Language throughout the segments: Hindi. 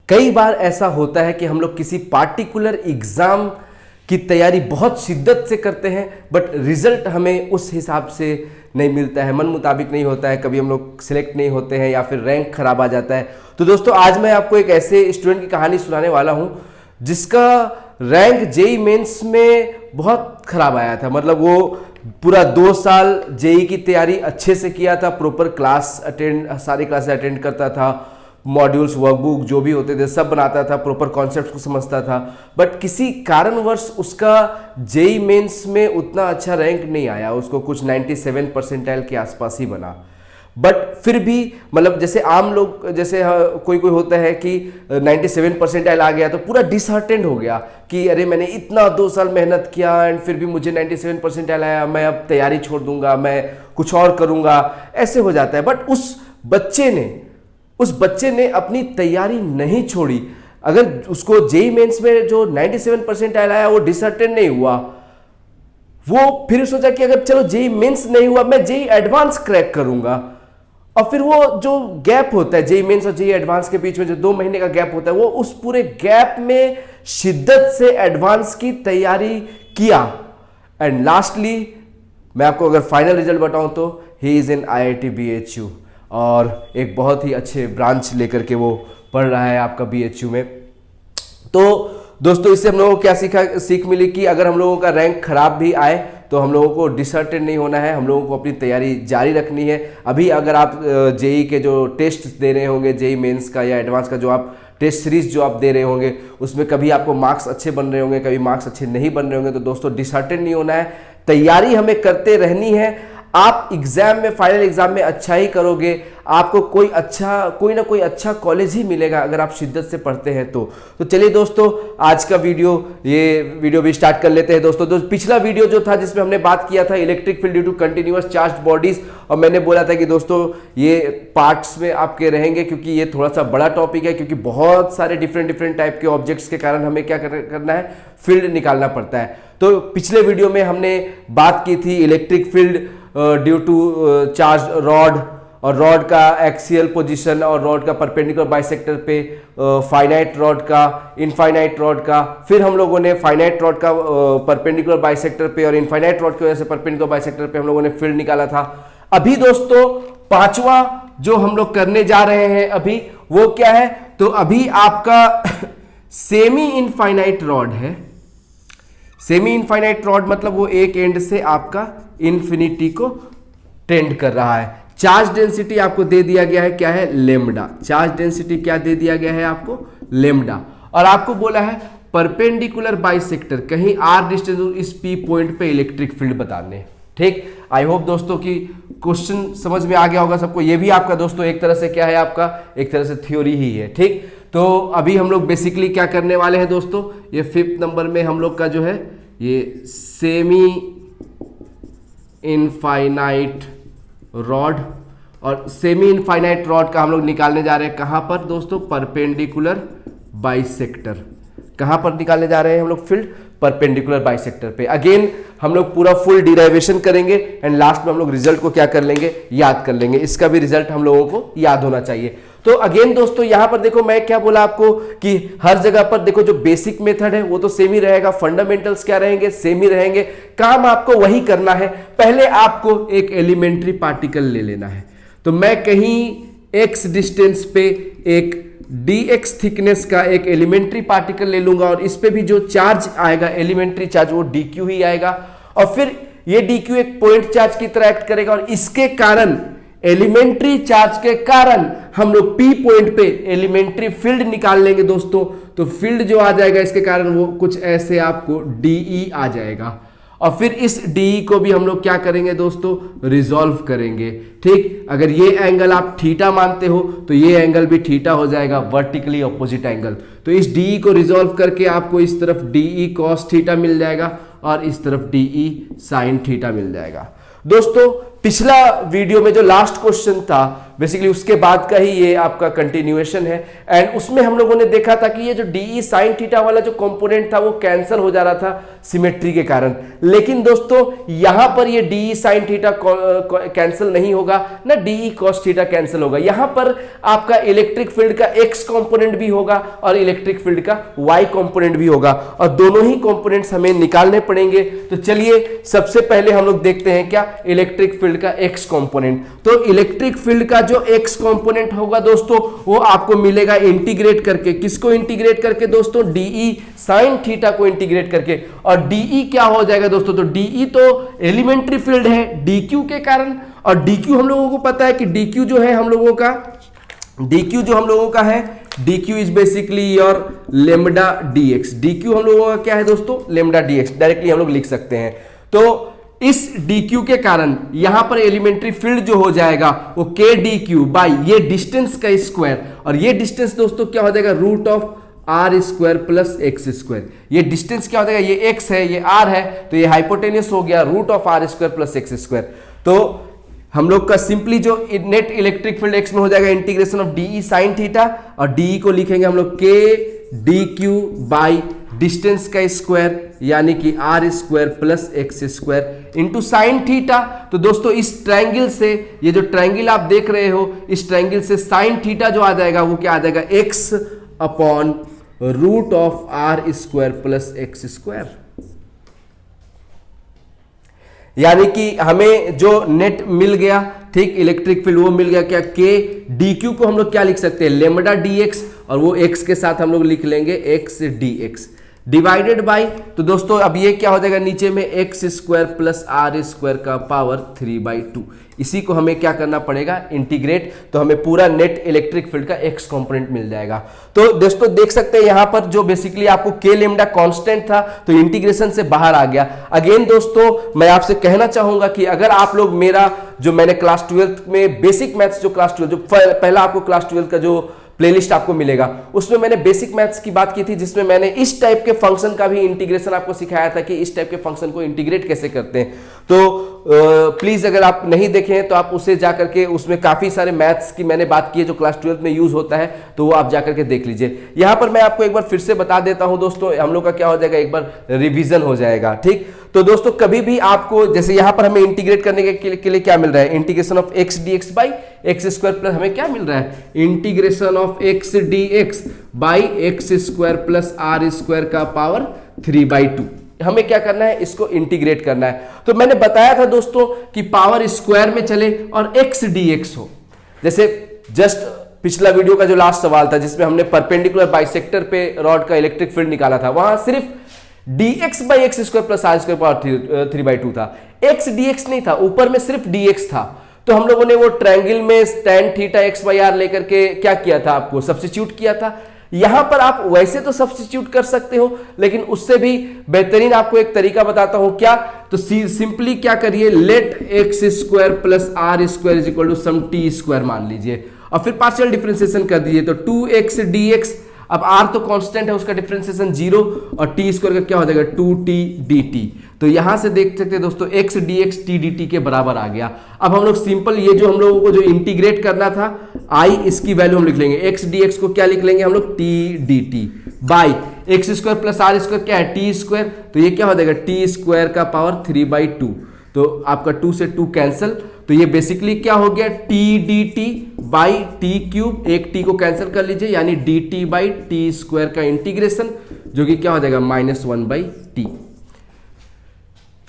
कई बार ऐसा होता है कि हम लोग किसी पार्टिकुलर एग्जाम की तैयारी बहुत शिद्दत से करते हैं, बट रिजल्ट हमें उस हिसाब से नहीं मिलता है, मन मुताबिक नहीं होता है, कभी हम लोग सिलेक्ट नहीं होते हैं या फिर रैंक खराब आ जाता है। तो दोस्तों आज मैं आपको एक ऐसे स्टूडेंट की कहानी सुनाने वाला हूं जिसका रैंक जेई मेंस में बहुत खराब आया था। मतलब वो पूरा 2 साल जेई की तैयारी अच्छे से किया था, प्रॉपर क्लास अटेंड, सारी क्लासेस अटेंड करता था, मॉड्यूल्स वर्कबुक जो भी होते थे सब बनाता था, प्रॉपर कॉन्सेप्ट्स को समझता था, बट किसी कारणवश उसका जेई मेंस में उतना अच्छा रैंक नहीं आया, उसको कुछ 97 परसेंटाइल के आसपास ही बना। बट फिर भी मतलब जैसे आम लोग, जैसे कोई कोई होता है कि 97 परसेंटाइल आ गया तो पूरा डिसहार्टेंड हो गया कि अरे मैंने इतना 2 साल मेहनत किया एंड फिर भी मुझे 97 परसेंटाइल आया, मैं अब तैयारी छोड़ दूंगा, मैं कुछ और करूंगा, ऐसे हो जाता है। बट उस बच्चे ने अपनी तैयारी नहीं छोड़ी। अगर उसको जेई मेंस में जो 97 परसेंटाइल आया वो डिसहार्टेंड नहीं हुआ, वो फिर सोचा कि अगर चलो जेई मेंस नहीं हुआ मैं जेई एडवांस क्रैक करूंगा। और फिर वो जो गैप होता है जेई मेंस और जेई एडवांस के बीच में, जो 2 महीने का गैप होता है, वो उस पूरे गैप में शिद्दत से एडवांस की तैयारी किया एंड लास्टली मैं आपको अगर फाइनल रिजल्ट बताऊं तो he is in IIT BHU और एक बहुत ही अच्छे ब्रांच लेकर के वो पढ़ रहा है आपका BHU में। तो दोस्तों इससे हम लोगों को क्या सीख मिली कि अगर हम लोगों का रैंक खराब भी आए तो हम लोगों को डिसहार्टेंड नहीं होना है, हम लोगों को अपनी तैयारी जारी रखनी है। अभी अगर आप जेई के जो टेस्ट दे रहे होंगे, जेई मेंस का या एडवांस का जो आप टेस्ट सीरीज जो आप दे रहे होंगे, उसमें कभी आपको मार्क्स अच्छे बन रहे होंगे, कभी मार्क्स अच्छे नहीं बन रहे होंगे, तो दोस्तों डिसहार्टेंड नहीं होना है, तैयारी हमें करते रहनी है। आप एग्जाम में, फाइनल एग्जाम में अच्छा ही करोगे, आपको कोई ना कोई अच्छा कॉलेज ही मिलेगा अगर आप शिद्दत से पढ़ते हैं तो चलिए दोस्तों आज का ये वीडियो भी स्टार्ट कर लेते हैं। दोस्तों पिछला वीडियो जो था जिसमें हमने बात किया था electric field due to continuous charge bodies, और मैंने बोला था कि दोस्तों ये पार्ट्स में आपके रहेंगे क्योंकि ये थोड़ा सा बड़ा टॉपिक है, क्योंकि बहुत सारे डिफरेंट टाइप के ऑब्जेक्ट्स के कारण हमें क्या करना है, फील्ड निकालना पड़ता है। तो पिछले वीडियो में हमने बात की थी electric field due to charge rod, और रॉड का एक्सियल पोजीशन और रॉड का परपेंडिकुलर बाइसेक्टर पे, फाइनाइट रॉड का, इनफाइनाइट रॉड का, फिर हम लोगों ने फाइनाइट रॉड का परपेंडिकुलर बाइसेक्टर पे और इनफाइनाइट रॉड की वजह से परपेंडिकुलर बाइसेक्टर पे हम लोगों ने फील्ड निकाला था। अभी दोस्तों 5वां जो हम लोग करने जा रहे हैं अभी वो क्या है, तो अभी आपका सेमी इनफाइनाइट रॉड है। सेमी इनफाइनाइट रॉड मतलब वो एक एंड से आपका इन्फिनिटी को टेंड कर रहा है। चार्ज डेंसिटी आपको दे दिया गया है, क्या है, लेमडा। चार्ज डेंसिटी क्या दे दिया गया है आपको, लेमडा। और आपको बोला है परपेंडिकुलर बाइसेक्टर, कहीं r डिस्टेंस इस P पॉइंट पे इलेक्ट्रिक फील्ड बताने। ठीक, आई होप दोस्तों की क्वेश्चन समझ में आ गया होगा सबको। ये भी आपका दोस्तों एक तरह से क्या है, आपका एक तरह से थ्योरी ही है। ठीक, तो अभी हम लोग बेसिकली क्या करने वाले हैं दोस्तों, ये 5th नंबर में हम लोग का जो है ये सेमी इनफाइनाइट रॉड, और सेमी इनफाइनाइट रॉड का हम लोग निकालने जा रहे हैं कहां पर दोस्तों, परपेंडिकुलर बाइसेक्टर। कहां पर निकालने जा रहे हैं हम लोग फील्ड, परपेंडिकुलर बाइसेक्टर पे। अगेन हम लोग पूरा फुल डिराइवेशन करेंगे एंड लास्ट में हम लोग रिजल्ट को क्या कर लेंगे, याद कर लेंगे। इसका भी रिजल्ट हम लोगों को याद होना चाहिए। तो अगेन दोस्तों यहां पर देखो मैं क्या बोला आपको कि हर जगह पर देखो जो बेसिक मेथड है वो तो सेम ही रहेगा, फंडामेंटल्स क्या रहेंगे, सेम ही रहेंगे, काम आपको वही करना है। पहले आपको एक एलिमेंट्री पार्टिकल ले लेना है। तो मैं कहीं x डिस्टेंस पे एक dx थिकनेस का एक एलिमेंट्री पार्टिकल ले लूंगा और इस पे भी जो चार्ज आएगा, एलिमेंट्री चार्ज, वो dq ही आएगा। और फिर ये dq एक पॉइंट चार्ज की तरह एक्ट करेगा और इसके कारण, एलिमेंट्री चार्ज के कारण हम लोग P पॉइंट पे एलिमेंट्री फील्ड निकाल लेंगे दोस्तों। तो फील्ड जो आ जाएगा इसके कारण वो कुछ ऐसे आपको DE आ जाएगा। और फिर इस DE को भी हम लोग क्या करेंगे दोस्तों, रिजॉल्व करेंगे। ठीक, अगर ये एंगल आप थीटा मानते हो तो ये एंगल भी थीटा हो जाएगा, वर्टिकली ऑपोजिट एंगल। तो इस DE को रिजॉल्व करके आपको इस तरफ DE cos थीटा मिल जाएगा और इस तरफ DE sin थीटा मिल जाएगा। दोस्तों पिछला वीडियो में जो लास्ट क्वेश्चन था बेसिकली उसके बाद का ही ये आपका कंटिन्यूएशन है। एंड उसमें हम लोगों ने देखा था कि ये जो डी साइन थीटा वाला जो कंपोनेंट था वो कैंसिल हो जा रहा था सिमेट्री के कारण। लेकिन दोस्तों यहां पर ये डी साइन थीटा कैंसिल नहीं होगा, ना डी कॉस थीटा कैंसिल होगा। यहां पर आपका इलेक्ट्रिक फील्ड का एक्स कंपोनेंट भी होगा और इलेक्ट्रिक फील्ड का वाई कंपोनेंट भी होगा, और दोनों ही कंपोनेंट्स हमें निकालने पड़ेंगे। तो चलिए सबसे पहले हम लोग देखते हैं क्या इलेक्ट्रिक फील्ड का एक्स कंपोनेंट। तो इलेक्ट्रिक फील्ड का जो एक्स कंपोनेंट होगा दोस्तों वो आपको मिलेगा इंटीग्रेट करके। किसको इंटीग्रेट करके दोस्तों? डीई साइन थीटा को इंटीग्रेट करके। और डीई क्या हो जाएगा दोस्तों? तो डीई तो एलिमेंट्री फील्ड है डीक्यू के कारण, और डीक्यू हम लोगों को पता है कि डीक्यू जो है हम लोगों का है dq is basically your lambda dx। dq हम लोगों का क्या है दोस्तों? Lambda dx। डायरेक्टली हम लोग लिख सकते हैं। तो इस dq के कारण यहां पर एलिमेंट्री फील्ड जो हो जाएगा वो k dq बाई ये डिस्टेंस का स्क्वायर, और ये डिस्टेंस दोस्तों क्या हो जाएगा? Root of r square plus x square. ये डिस्टेंस क्या हो जाएगा? ये x है, ये r है, तो ये हाइपोटेनियस हो गया root of r square plus x square. तो हम लोग का सिंपली जो नेट इलेक्ट्रिक फील्ड एक्स में हो जाएगा integration of dE sine theta, और डीई को लिखेंगे हम लोग k d q by distance का स्क्वायर यानी कि r square plus x square into sine theta. तो दोस्तों इस ट्रायंगल से, ये जो ट्रायंगल आप देख रहे हो, इस ट्रायंगल से साइन थीटा जो आ जाएगा वो क्या आ जाएगा? X upon root of r square plus x square. यानी कि हमें जो नेट मिल गया, ठीक, इलेक्ट्रिक फील्ड वो मिल गया क्या? के डी क्यू को हम लोग क्या लिख सकते हैं? लेमडा डी एक्स, और वो एक्स के साथ हम लोग लिख लेंगे x d x divided by. तो दोस्तों अब ये क्या हो जाएगा? नीचे में x square plus are square का पावर 3/2। इसी को हमें क्या करना पड़ेगा? इंटीग्रेट। तो हमें पूरा नेट इलेक्ट्रिक फील्ड का एक्स कंपोनेंट मिल जाएगा। तो दोस्तों देख सकते हैं यहां पर जो बेसिकली आपको के लेमडा कांस्टेंट था तो इंटीग्रेशन से बाहर आ गया। अगेन दोस्तों मैं आपसे कहना चाहूंगा कि अगर आप लोग मेरा जो मैंने क्लास 12th में बेसिक मैथ्स जो क्लास 12 जो पहला आपको क्लास 12 का जो प्लेलिस्ट आपको मिलेगा उसमें मैंने बेसिक मैथ्स की बात की थी, जिसमें मैंने इस टाइप के फंक्शन का भी इंटीग्रेशन आपको सिखाया था कि इस टाइप के फंक्शन को इंटीग्रेट कैसे करते हैं। तो प्लीज अगर आप नहीं देखे हैं तो आप उसे जाकर के, उसमें काफी सारे मैथ्स की मैंने बात की है जो क्लास 12 में यूज होता है, तो वो आप जाकर के देख लीजिए। यहां पर मैं आपको एक बार फिर से बता देता हूं दोस्तों, हम लोग का क्या हो जाएगा, एक बार रिवीजन हो जाएगा। ठीक, तो दोस्तों कभी भी आपको, जैसे यहां पर हमें इंटीग्रेट करने के लिए क्या मिल रहा है? Integration of x d x by x square plus हमें क्या मिल रहा है? Integration of x d x by x square plus are square का पावर 3/2। हमें क्या करना है? इसको इंटीग्रेट करना है। तो मैंने बताया था दोस्तों कि पावर स्क्वायर में चले और एक्स डी एक्स हो। जैसे जस्ट पिछला वीडियो का जो लास्ट सवाल था जिसमें हमने परपेंडिकुलर बाइसेक्टर पे रॉड का इलेक्ट्रिक फील्ड निकाला था, वहां सिर्फ dx by x square plus are square power 3/2 था, x dx नहीं था, ऊपर में सिर्फ dx था। तो हम लोगों ने वो ट्रायंगल में tan theta x by r लेकर के क्या किया था? आपको सब्स्टिट्यूट किया था। यहां पर आप वैसे तो सब्स्टिट्यूट कर सकते हो, लेकिन उससे भी बेहतरीन आपको एक तरीका बताता हूं। क्या? तो सिंपली क्या करिए, let x square plus are square is equal to some t square मान लीजिए, और फिर पार्शियल डिफरेंशिएशन कर दीजिए। तो 2x dx, अब r तो कांस्टेंट है, उसका डिफरेंशिएशन 0, और t स्क्वायर का क्या हो जाएगा? 2t dt। तो यहां से देख सकते हैं दोस्तों x dx t dt के बराबर आ गया। अब हम लोग सिंपल ये जो हम लोगों को जो इंटीग्रेट करना था i, इसकी वैल्यू हम लिख लेंगे। x dx को क्या लिख लेंगे हम लोग? t dt by x square plus are square क्या है? t square. तो ये क्या हो जाएगा? t स्क्वायर का पावर 3/2। तो आपका 2 से 2 कैंसिल, तो ये बेसिकली क्या हो गया? t dt by T cube, एक t को कैंसिल कर लीजिए, यानी dt बाई टी स्क्वायर का इंटीग्रेशन, जो कि क्या हो जाएगा? -1/t।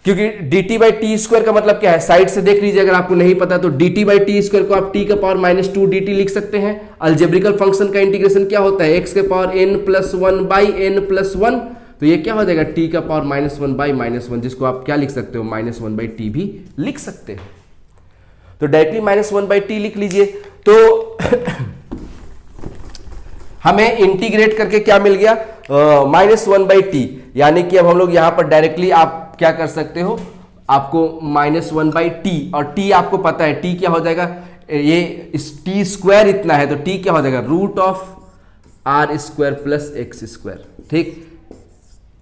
क्योंकि dt बाई टी स्क्वायर का मतलब क्या है? साइड से देख लीजिए, अगर आपको नहीं पता तो dt बाई टी स्क्वायर को आप t का पावर -2 dt लिख सकते हैं। अलजेब्रिकल फंक्शन का इंटीग्रेशन क्या होता है? x के पावर n+1 बाई n+1, तो ये क्या हो जाएगा? t का पावर -1/-1, जिसको आप क्या लिख सकते हो? -1/t भी लिख सकते हैं। तो डायरेक्टली -1/t लिख लीजिए। तो हमें इंटीग्रेट करके क्या मिल गया? -1/t, यानी कि अब हम लोग यहां पर डायरेक्टली आप क्या कर सकते हो? आपको -1/t, और t आपको पता है t क्या हो जाएगा? ये इस t स्क्वायर इतना है, तो t क्या हो जाएगा? Root of r square plus x square. ठीक,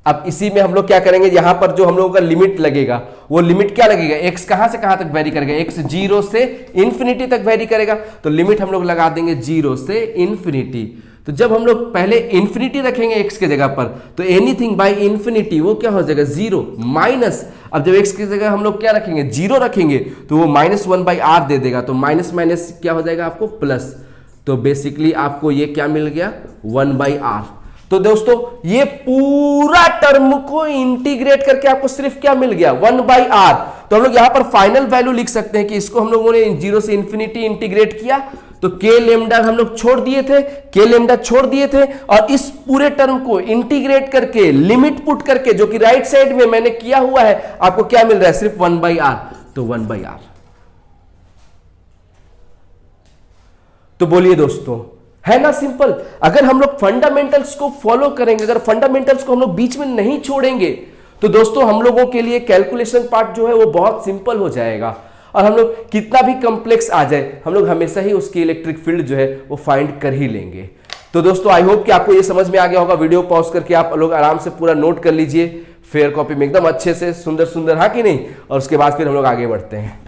अब इसी में हम लोग क्या करेंगे, यहां पर जो हम लोगों का लिमिट लगेगा वो लिमिट क्या लगेगा, एक्स कहां से कहां तक वेरी करेगा, एक्स 0 से इंफिनिटी तक वेरी करेगा, तो लिमिट हम लोग लगा देंगे 0 से इंफिनिटी। तो जब हम लोग पहले इंफिनिटी रखेंगे एक्स के जगह पर, तो एनीथिंग बाय इंफिनिटी वो क्या हो जाएगा, 0 माइनस, अब जब एक्स की जगह हम लोग क्या रखेंगे, 0 रखेंगे, तो वो -1/r दे देगा, तो माइनस माइनस क्या हो जाएगा आपको प्लस, तो बेसिकली आपको ये क्या मिल गया 1/r। तो दोस्तों ये पूरा टर्म को इंटीग्रेट करके आपको सिर्फ क्या मिल गया 1/r। तो हम लोग यहां पर फाइनल वैल्यू लिख सकते हैं कि इसको हम लोगों ने 0 से इंफिनिटी इंटीग्रेट किया, तो के लेमडा हम लोग छोड़ दिए थे, के लेमडा छोड़ दिए थे, और इस पूरे टर्म को इंटीग्रेट करके लिमिट पुट करके, जो कि राइट साइड में मैंने किया हुआ है, आपको क्या मिल रहा है सिर्फ 1/r, तो 1/r। तो बोलिए दोस्तों, है ना सिंपल। अगर हम लोग फंडामेंटल्स को फॉलो करेंगे, अगर फंडामेंटल्स को हम लोग बीच में नहीं छोड़ेंगे, तो दोस्तों हम लोगों के लिए कैलकुलेशन पार्ट जो है वो बहुत सिंपल हो जाएगा, और हम लोग कितना भी कॉम्प्लेक्स आ जाए, हम लोग हमेशा ही उसकी इलेक्ट्रिक फील्ड जो है वो फाइंड कर ही लेंगे। तो दोस्तों आई होप कि आपको ये समझ में आ गया होगा। वीडियो पॉज करके आप लोग आराम से पूरा नोट कर लीजिए फेयर कॉपी में, एकदम अच्छे से सुंदर सुंदर, हाँ कि नहीं, और उसके बाद फिर हम लोग आगे बढ़ते हैं।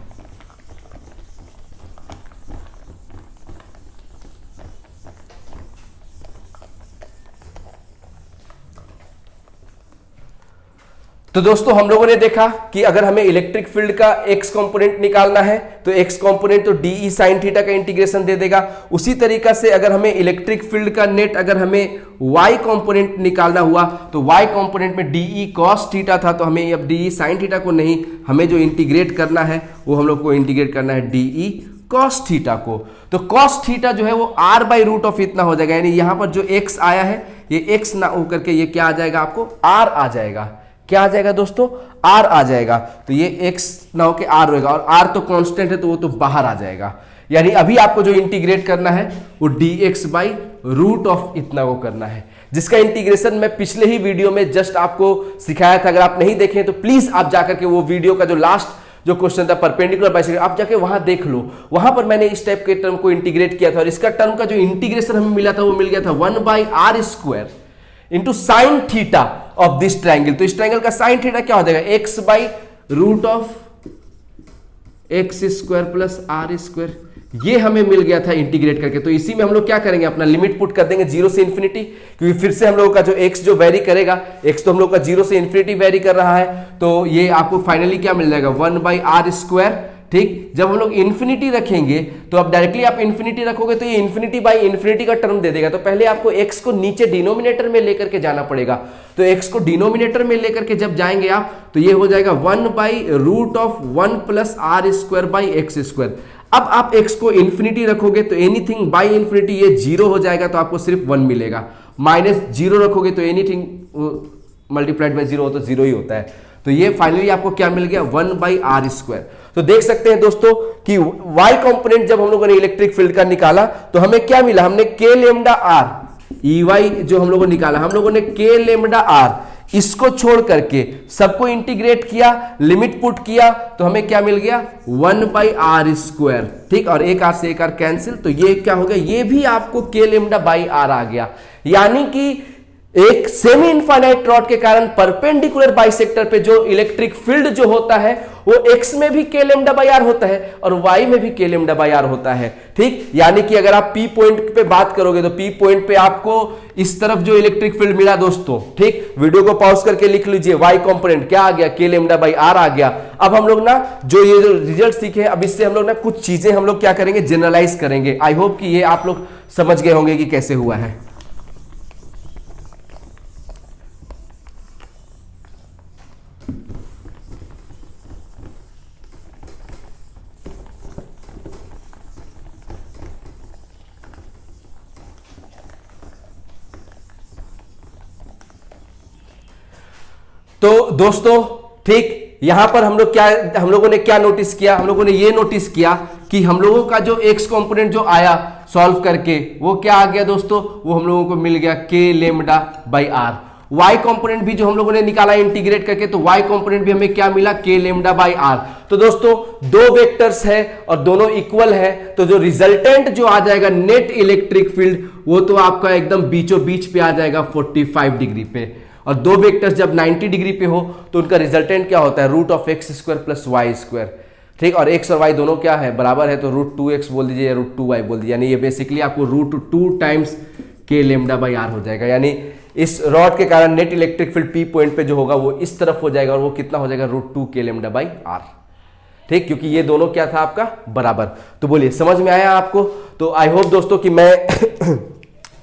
तो दोस्तों हम लोगों ने देखा कि अगर हमें इलेक्ट्रिक फील्ड का एक्स कंपोनेंट निकालना है, तो एक्स कंपोनेंट तो डी साइन थीटा का इंटीग्रेशन दे देगा। उसी तरीका से अगर हमें इलेक्ट्रिक फील्ड का नेट, अगर हमें वाई कंपोनेंट निकालना हुआ, तो वाई कंपोनेंट में डी कॉस थीटा था, तो हमें अब डी साइन थीटा को नहीं, हमें जो इंटीग्रेट करना है वो हम लोग को इंटीग्रेट करना है डी कॉस थीटा को। तो कॉस थीटा जो है वो r/रूट इतना हो जाएगा, यानी यहां पर जो x आया है ये x ना होकर के ये क्या आ जाएगा, आपको r आ जाएगा। क्या आ जाएगा दोस्तों, r आ जाएगा। तो ये x ना होकर r होगा, और r तो कांस्टेंट है तो वो तो बाहर आ जाएगा। यानी अभी आपको जो इंटीग्रेट करना है वो dx/रूट इतना को करना है, जिसका इंटीग्रेशन मैं पिछले ही वीडियो में जस्ट आपको सिखाया था। अगर आप नहीं देखें तो प्लीज आप जाकर के वो वीडियो का जो लास्ट जो क्वेश्चन था परपेंडिकुलर बाइसेक्टर, आप जाके वहां देख लो, वहां पर मैंने इस टाइप के टर्म को इंटीग्रेट किया था, और इसका टर्म का जो इंटीग्रेशन हमें मिला था वो मिल गया था 1/r² into sine theta of this triangle. तो इस ट्राइंगल का साइन थीटा क्या हो जाएगा, x/रूट x² प्लस r², ये हमें मिल गया था इंटीग्रेट करके। तो इसी में हम लोग क्या करेंगे, अपना लिमिट पुट कर देंगे 0 से इंफिनिटी, क्योंकि फिर से हम लोगों का जो x जो वेरी करेगा, x तो हम लोग का 0 से इंफिनिटी वेरी कर रहा है, तो ये आपको फाइनली क्या मिल जाएगा 1/r²। ठीक, जब हम लोग इंफिनिटी रखेंगे तो अब डायरेक्टली आप इंफिनिटी रखोगे तो ये इंफिनिटी बाई इंफिनिटी का टर्म दे देगा, तो पहले आपको x को नीचे डिनोमिनेटर में लेकर के जाना पड़ेगा। तो x को डिनोमिनेटर में लेकर के जब जाएंगे आप, तो ये हो जाएगा 1/√1 प्लस r²/x²। अब आप x को इंफिनिटी रखोगे तो एनीथिंग बाई इंफिनिटी ये 0 हो जाएगा, तो आपको सिर्फ 1 मिलेगा। -0 रखोगे तो एनीथिंग मल्टीप्लाइड बाई 0 हो तो 0 ही होता है। तो ये फाइनली आपको क्या मिल गया 1/r²। तो देख सकते हैं दोस्तों कि y कंपोनेंट जब हम लोगों ने इलेक्ट्रिक फील्ड का निकाला तो हमें क्या मिला, हमने k लेमडा r EY जो हम लोगों ने निकाला, हम लोगों ने k लेमडा r इसको छोड़ करके सबको इंटीग्रेट किया, लिमिट पुट किया, तो हमें क्या मिल गया 1/r²। ठीक, और एक r से एक r कैंसिल, तो ये क्या हो गया, ये भी आपको k लेमडा बाई r आ गया। यानी कि एक सेमी इनफाइनाइट रॉड के कारण परपेंडिकुलर बाइसेक्टर पे जो इलेक्ट्रिक फील्ड जो होता है वो x में भी k लेमडा बाई r होता है और y में भी k लेमडा बाई r होता है। ठीक, यानी कि अगर आप P पॉइंट पे बात करोगे तो P पॉइंट पे आपको इस तरफ जो इलेक्ट्रिक फील्ड मिला दोस्तों, ठीक, वीडियो को पॉज करके लिख लीजिए, y कंपोनेंट क्या आ गया, k लेमडा बाई r आ गया। अब हम लोग ना जो ये जो रिजल्ट सीखे, अब इससे हम लोग ना कुछ चीजें हम लोग क्या करेंगे, जनरलाइज करेंगे। आई होप कि ये आप लोग समझ गए होंगे कि कैसे हुआ है। तो दोस्तों ठीक, यहां पर हम लोगों ने क्या नोटिस किया, हम लोगों ने ये नोटिस किया कि हम लोगों का जो x कंपोनेंट जो आया सॉल्व करके वो क्या आ गया दोस्तों, वो हम लोगों को मिल गया k lambda by r। y component भी जो हम लोगों ने निकाला इंटीग्रेट करके, तो y कंपोनेंट भी हमें क्या मिला, k लेमडा बाई r। तो दोस्तों दो वेक्टर्स है और दोनों इक्वल है, तो जो रिजल्टेंट जो आ जाएगा नेट इलेक्ट्रिक फील्ड वो तो आपका एकदम बीचों बीच पे आ जाएगा 45 डिग्री पे। और दो वेक्टर्स जब 90 डिग्री पे हो तो उनका रिजल्टेंट क्या होता है, root of x square plus y square, ठीक। और एक्स और वाई दोनों क्या है, बराबर है, तो रूट 2x बोल दीजिए या रूट 2y बोल दीजिए, यानी ये बेसिकली आपको रूट 2 टाइम्स के लेमडा बाई आर हो जाएगा। यानी इस रॉड के कारण net electric field P point पे जो होगा वो इस तरफ हो जाएगा और वो कितना हो जाएगा, रूट 2 के लेमडा बाई आर, ठीक, क्योंकि ये दोनों क्या था आपका बराबर। तो बोलिए समझ में आया आपको? तो आई होप दोस्तों कि मैं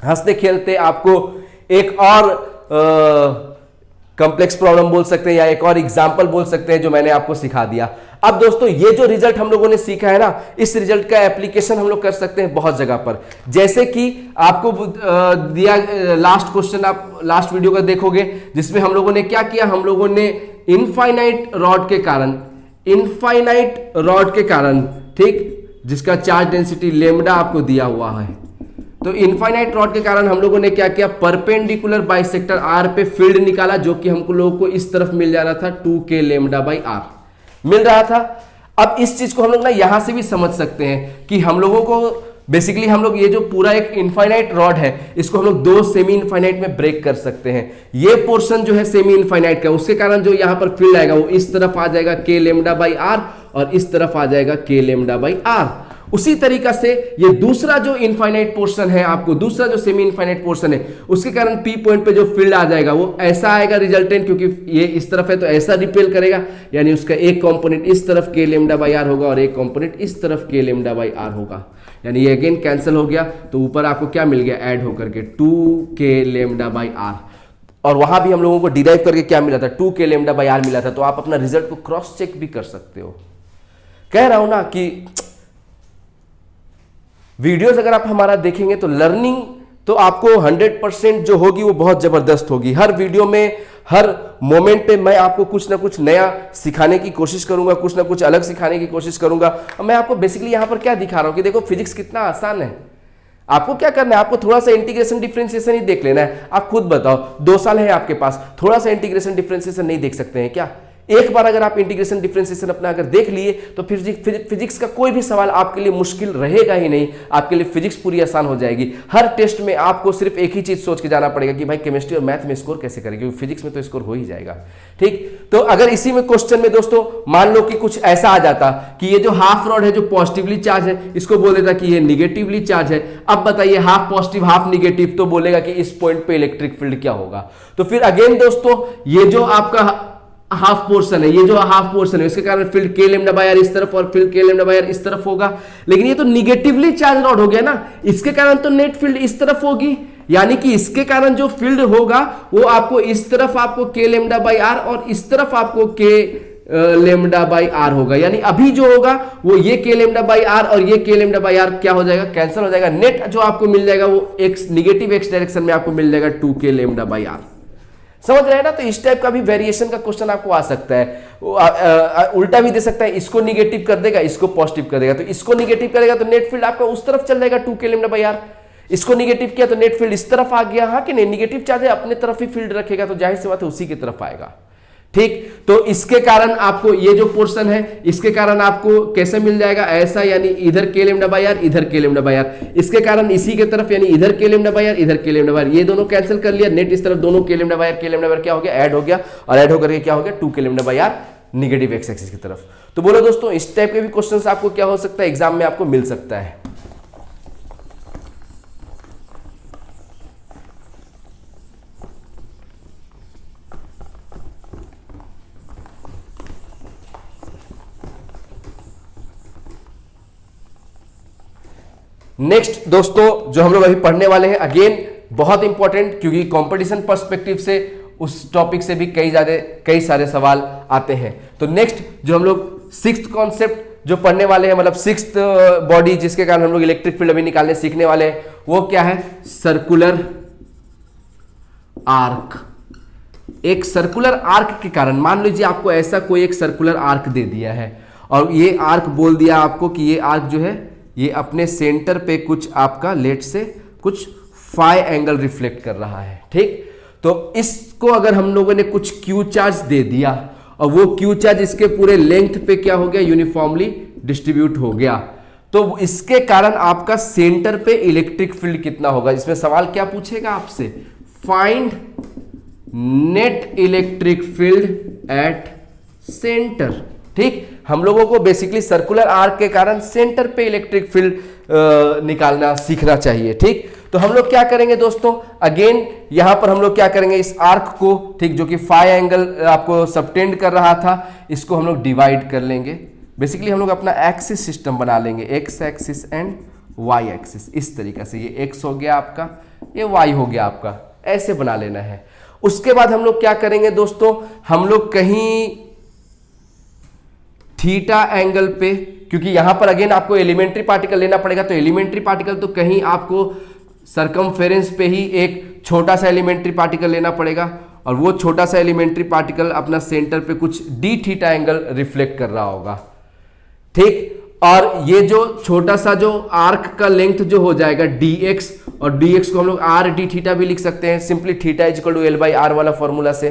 हंसते खेलते आपको एक और कॉम्प्लेक्स प्रॉब्लम बोल सकते हैं या एक और एग्जांपल बोल सकते हैं जो मैंने आपको सिखा दिया। अब दोस्तों ये जो रिजल्ट हम लोगों ने सीखा है ना, इस रिजल्ट का एप्लीकेशन हम लोग कर सकते हैं बहुत जगह पर। जैसे कि आपको दिया लास्ट क्वेश्चन, आप लास्ट वीडियो का देखोगे जिसमें हम लोगों ने क्या किया, हम लोगों ने इनफाइनाइट रॉड के कारण, ठीक, जिसका चार्ज डेंसिटी लेमडा आपको दिया हुआ है, तो इनफाइनाइट रॉड के कारण हम लोगों ने क्या किया, परपेंडिकुलर बाइसेक्टर आर पे फील्ड निकाला, जो कि हमको लोगों को इस तरफ मिल जा रहा था 2k लेमडा बाई आर मिल रहा था। अब इस चीज को हम लोग ना यहां से भी समझ सकते हैं कि हम लोगों को बेसिकली हम लोग ये जो पूरा एक इनफाइनाइट रॉड है इसको हम लोग दो सेमी इनफाइनाइट में ब्रेक कर सकते हैं। ये पोर्शन जो है सेमी इनफाइनाइट का, उसके कारण जो यहां पर फील्ड आएगा वो इस तरफ आ जाएगा k लेमडा बाई आर और इस तरफ आ जाएगा k लेमडा बाई आर। उसी तरीका से ये दूसरा जो इनफाइनाइट पोर्शन है, आपको दूसरा जो सेमी इनफाइनाइट पोर्शन है, उसके कारण पी पॉइंट पे जो फील्ड आ जाएगा वो ऐसा आएगा रिजल्टेंट, क्योंकि ये इस तरफ है तो ऐसा रिपेल करेगा, यानी उसका एक कंपोनेंट इस तरफ k लेमडा बाई आर होगा और एक कंपोनेंट इस तरफ k लेमडा बाई आर होगा, यानी ये अगेन कैंसिल हो गया। तो ऊपर आपको क्या मिल गया, ऐड होकर के 2k लेमडा बाई आर, और वहां भी हम लोगों को डिराइव करके क्या मिला था, 2k लेमडा बाई आर मिला था। तो आप अपना रिजल्ट को क्रॉस चेक भी कर सकते हो। कह रहा हूं ना कि वीडियोस अगर आप हमारा देखेंगे तो लर्निंग तो आपको 100% जो होगी वो बहुत जबरदस्त होगी। हर वीडियो में, हर मोमेंट पे मैं आपको कुछ ना कुछ नया सिखाने की कोशिश करूंगा, कुछ ना कुछ अलग सिखाने की कोशिश करूंगा। और मैं आपको बेसिकली यहां पर क्या दिखा रहा हूं कि देखो फिजिक्स कितना आसान है। आपको क्या करना है, आपको थोड़ा सा इंटीग्रेशन डिफरेंशिएशन ही देख लेना है। आप खुद बताओ, 2 साल है आपके पास, थोड़ा सा इंटीग्रेशन डिफरेंशिएशन नहीं देख सकते हैं क्या? एक बार अगर आप इंटीग्रेशन डिफरेंशिएशन अपना अगर देख लिए तो फिजिक्स का कोई भी सवाल आपके लिए मुश्किल रहेगा ही नहीं, आपके लिए फिजिक्स पूरी आसान हो जाएगी। हर टेस्ट में आपको सिर्फ एक ही चीज सोच के जाना पड़ेगा कि भाई केमिस्ट्री और मैथ में स्कोर कैसे करेंगे, क्योंकि फिजिक्स में तो स्कोर हो ही जाएगा, ठीक। तो अगर इसी में क्वेश्चन में दोस्तों मान लो कि कुछ ऐसा आ जाता कि ये जो हाफ रॉड है जो पॉजिटिवली चार्ज है, इसको बोल देता कि ये निगेटिवली चार्ज है। अब बताइए हाफ पॉजिटिव हाफ निगेटिव, तो बोलेगा कि इस पॉइंट पे इलेक्ट्रिक फील्ड क्या होगा। तो फिर अगेन दोस्तों ये जो आपका हाफ पोर्शन है, ये जो हाफ पोर्शन है, इसके कारण field k lambda by r इस तरफ और field k lambda by r इस तरफ होगा। लेकिन ये तो निगेटिवली चार्ज रॉड हो गया ना, इसके कारण तो नेट फील्ड इस तरफ होगी, यानी कि इसके कारण जो फील्ड होगा वो आपको इस तरफ आपको k लेमडा बाई आर और इस तरफ आपको k लेमडा बाई आर होगा। यानी अभी जो होगा वो ये k लेमडा बाई आर और ये k लेमडा बाई आर क्या हो जाएगा, कैंसिल हो जाएगा। नेट जो आपको मिल जाएगा वो x निगेटिव x डायरेक्शन में आपको मिल जाएगा 2k लेमडा बाई आर। समझ रहे हैं ना? तो इस टाइप का भी वेरिएशन का क्वेश्चन आपको आ सकता है। उल्टा भी दे सकता है, इसको निगेटिव कर देगा, इसको पॉजिटिव कर देगा। तो इसको निगेटिव करेगा तो नेट फील्ड आपका उस तरफ चल जाएगा 2k लेमडा बाई आर। इसको निगेटिव किया तो नेट फील्ड इस तरफ आ गया, हाँ कि नहीं? निगेटिव चार्ज है, अपने तरफ ही फील्ड रखेगा तो जाहिर सी बात है उसी की तरफ आएगा, ठीक। तो इसके कारण आपको ये जो पोर्शन है इसके कारण आपको कैसे मिल जाएगा, ऐसा, यानी इधर k लेमडा बाई आर इधर k लेमडा बाई आर, इसके कारण इसी के तरफ यानी इधर k लेमडा बाई आर इधर k लेमडा बाई आर, ये दोनों कैंसिल कर लिया। नेट इस तरफ दोनों k लेमडा बाई आर क्या हो गया, ऐड हो गया, और ऐड होकर के क्या हो गया 2k lambda by r negative x axis की तरफ। तो बोलो दोस्तों इस टाइप के भी क्वेश्चंस आपको क्या हो सकता है, एग्जाम में आपको मिल सकता है। नेक्स्ट दोस्तों जो हम लोग अभी पढ़ने वाले हैं, अगेन बहुत इंपॉर्टेंट, क्योंकि कंपटीशन पर्सपेक्टिव से उस टॉपिक से भी कई सारे सवाल आते हैं। तो नेक्स्ट जो हम लोग 6th कॉन्सेप्ट जो पढ़ने वाले हैं, मतलब 6th बॉडी जिसके कारण हम लोग इलेक्ट्रिक फील्ड अभी निकालने सीखने वाले हैं, वो क्या है, सर्कुलर आर्क। एक सर्कुलर आर्क के कारण, मान लीजिए आपको ऐसा कोई एक सर्कुलर आर्क दे दिया है और ये आर्क बोल दिया आपको कि ये आर्क जो है ये अपने सेंटर पे कुछ आपका लेट से कुछ फाई एंगल रिफ्लेक्ट कर रहा है, ठीक। तो इसको अगर हम लोगों ने कुछ क्यू चार्ज दे दिया और वो क्यू चार्ज इसके पूरे लेंथ पे क्या हो गया, यूनिफॉर्मली डिस्ट्रीब्यूट हो गया, तो इसके कारण आपका सेंटर पे इलेक्ट्रिक फील्ड कितना होगा। इसमें सवाल क्या पूछेगा आपसे, find net electric field at centre. ठीक, हम लोगों को बेसिकली सर्कुलर आर्क के कारण सेंटर पे इलेक्ट्रिक फील्ड निकालना सीखना चाहिए। ठीक, तो हम लोग क्या करेंगे दोस्तों, अगेन यहां पर हम लोग क्या करेंगे, इस आर्क को, ठीक, जो कि फाई एंगल आपको सबटेंड कर रहा था, इसको हम लोग डिवाइड कर लेंगे। बेसिकली हम लोग अपना एक्सिस सिस्टम बना लेंगे, x axis and y axis. इस तरीके से ये एक्स हो गया आपका, ये वाई हो गया आपका, ऐसे बना लेना है। उसके बाद हम लोग क्या करेंगे दोस्तों, हम लोग कहीं थीटा एंगल पे, क्योंकि यहां पर अगेन आपको एलिमेंट्री पार्टिकल लेना पड़ेगा, तो एलिमेंट्री पार्टिकल तो कहीं आपको सरकमफेरेंस पे ही एक छोटा सा एलिमेंट्री पार्टिकल लेना पड़ेगा, और वो छोटा सा एलिमेंट्री पार्टिकल अपना सेंटर पे कुछ डी थीटा एंगल रिफ्लेक्ट कर रहा होगा। ठीक, और ये जो छोटा सा जो आर्क का लेंथ जो हो जाएगा dx, और dx को हम लोग r d थीटा भी लिख सकते हैं, simply theta is equal to l by r वाला फॉर्मूला से,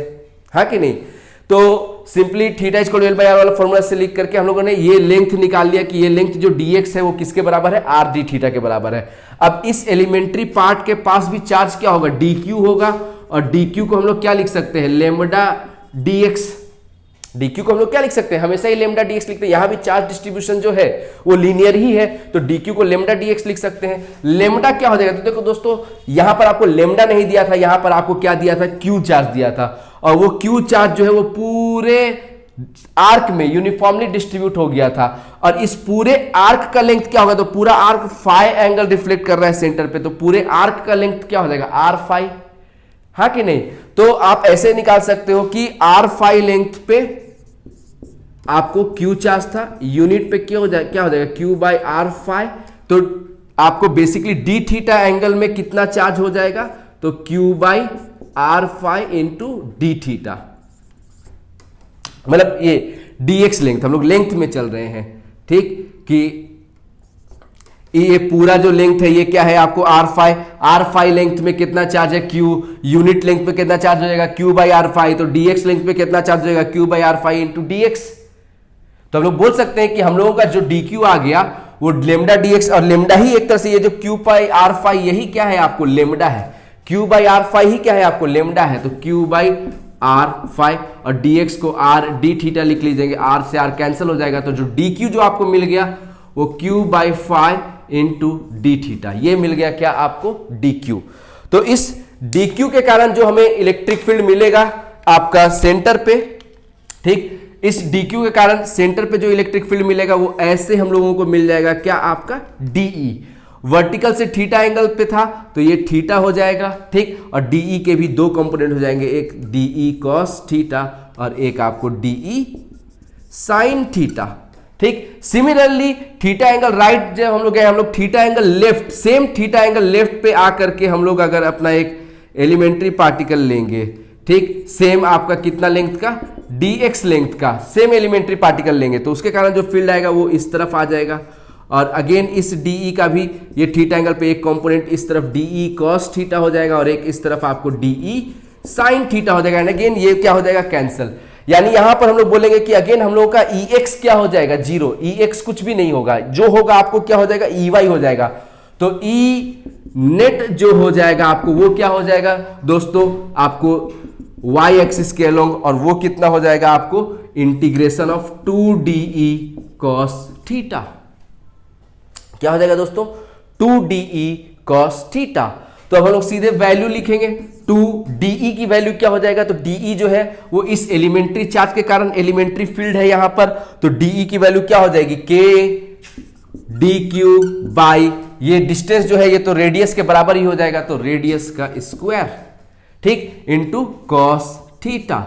हाँ कि नहीं। तो simply theta is equal to l by r वाला फॉर्मूला से लिख करके हम लोगों ने ये लेंथ निकाल लिया कि ये लेंथ जो dx है वो किसके बराबर है, r d थीटा के बराबर है। अब इस एलिमेंट्री पार्ट के पास भी चार्ज क्या होगा, dq होगा, और dq को हम लोग क्या लिख सकते हैं, लेमडा dx। dq को हम लोग क्या लिख सकते हैं, हमेशा ही लेमडा dx लिखते हैं, यहां भी चार्ज डिस्ट्रीब्यूशन जो है वो लीनियर ही है, तो dq को लेमडा dx लिख सकते हैं। लेमडा क्या हो जाएगा, तो देखो दोस्तों यहां पर आपको लेमडा नहीं दिया था, यहां पर आपको क्या दिया था, q चार्ज दिया था, और वो q चार्ज जो है वो पूरे आर्क में यूनिफॉर्मली डिस्ट्रीब्यूट हो गया था, और इस पूरे आर्क का लेंथ क्या होगा, तो पूरा आर्क फाई एंगल रिफ्लेक्ट कर रहा है सेंटर पे, तो पूरे आर्क का लेंथ क्या हो जाएगा, आर फाई, हाँ कि नहीं। तो आप ऐसे निकाल सकते हो कि आर फाई लेंथ पे आपको Q चार्ज था, यूनिट पे क्या हो जाएगा Q बाई आर फाई, तो आपको बेसिकली डी थीटा एंगल में कितना चार्ज हो जाएगा, तो Q by r phi into d theta, मतलब ये dx लेंथ, हम लोग लेंथ में चल रहे हैं। ठीक, कि ये पूरा जो लेंथ है ये क्या है आपको आर फाई लेंथ में कितना चार्ज है Q, यूनिट लेंथ में कितना चार्ज हो जाएगा Q बाई आर फाई, तो dx लेंथ में कितना चार्ज हो जाएगा Q by r phi into dx। तो हम लोग बोल सकते हैं कि हम लोगों का जो dq आ गया वो लेमडा dx, और लेमडा ही एक तरह से ये जो Q बाई आर फाई यही क्या है आपको लेमडा है, Q बाई आर फाई ही क्या है आपको लेमडा है, तो Q बाई आर फाई, और dx को आर डी थीटा लिख लीजिएगा, आर से आर कैंसिल हो जाएगा, तो जो dq जो आपको मिल गया वो Q by phi into d theta, ये मिल गया क्या आपको dq। तो इस dq के कारण जो हमें इलेक्ट्रिक फील्ड मिलेगा आपका सेंटर पे, ठीक, इस dq के कारण सेंटर पे जो इलेक्ट्रिक फील्ड मिलेगा वो ऐसे हम लोगों को मिल जाएगा क्या आपका de, वर्टिकल से थीटा एंगल पे था तो ये थीटा हो जाएगा। ठीक, और de के भी दो कंपोनेंट हो जाएंगे, एक de cos थीटा और एक आपको de sin थीटा। ठीक, सिमिलरली थीटा एंगल राइट जब हम लोग गए, हम लोग theta angle left, same theta angle left पे आकर के हम लोग अगर अपना एक एलिमेंट्री पार्टिकल लेंगे, ठीक, सेम आपका कितना लेंथ का, dx लेंथ का सेम एलिमेंट्री पार्टिकल लेंगे, तो उसके कारण जो फील्ड आएगा वो इस तरफ आ जाएगा, और अगेन इस de का भी ये थीटा एंगल पे एक कंपोनेंट इस तरफ de cos थीटा हो जाएगा, और एक इस तरफ आपको de sin थीटा हो जाएगा, एंड अगेन ये क्या हो जाएगा, कैंसिल। यानी यहां पर हम लोग बोलेंगे कि अगेन हम लोगों का ex क्या हो जाएगा, जीरो, ex कुछ भी नहीं होगा, जो होगा आपको क्या हो जाएगा, ey हो जाएगा। तो e नेट जो हो जाएगा आपको वो क्या हो जाएगा दोस्तों, आपको y एक्सिस के अलोंग, और वो कितना हो जाएगा आपको integration of 2de cos theta, क्या हो जाएगा दोस्तों, 2de cos थीटा। तो अब हम लोग सीधे वैल्यू लिखेंगे, 2de की वैल्यू क्या हो जाएगा, तो de जो है वो इस एलिमेंट्री चार्ज के कारण एलिमेंट्री फील्ड है यहां पर, तो de की वैल्यू क्या हो जाएगी, k dq बाई ये डिस्टेंस जो है ये तो रेडियस के बराबर ही हो जाएगा, तो रेडियस का स्क्वायर, ठीक, इंटू cos थीटा।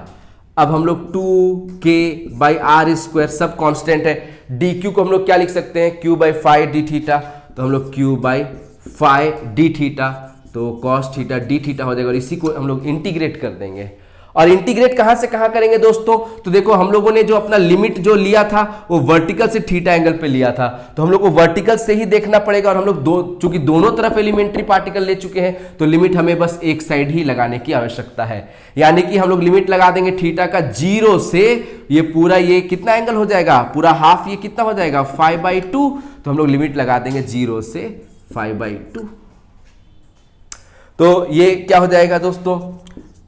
अब हम लोग 2k बाई आर स्क्वायर सब कांस्टेंट है, dq को हम लोग क्या लिख सकते हैं, q by phi d theta, तो हम लोग q by phi d theta, तो cos थीटा डी थीटा हो जाएगा, और इसी को हम लोग इंटीग्रेट कर देंगे। और इंटीग्रेट कहां से कहां करेंगे दोस्तों, तो देखो हम लोगों ने जो अपना लिमिट जो लिया था वो वर्टिकल से थीटा एंगल पे लिया था, तो हम लोग को वर्टिकल से ही देखना पड़ेगा, और हम लोग चूंकि दोनों तरफ एलिमेंट्री पार्टिकल ले चुके हैं तो लिमिट हमें बस एक साइड ही लगाने की आवश्यकता है, यानी कि हम लोग लिमिट लगा देंगे थीटा का 0 से, ये पूरा ये कितना एंगल हो जाएगा, पूरा हाफ ये कितना हो जाएगा 5/2, तो हम लोग लिमिट लगा देंगे 0 से 5/2, तो ये क्या हो जाएगा दोस्तों,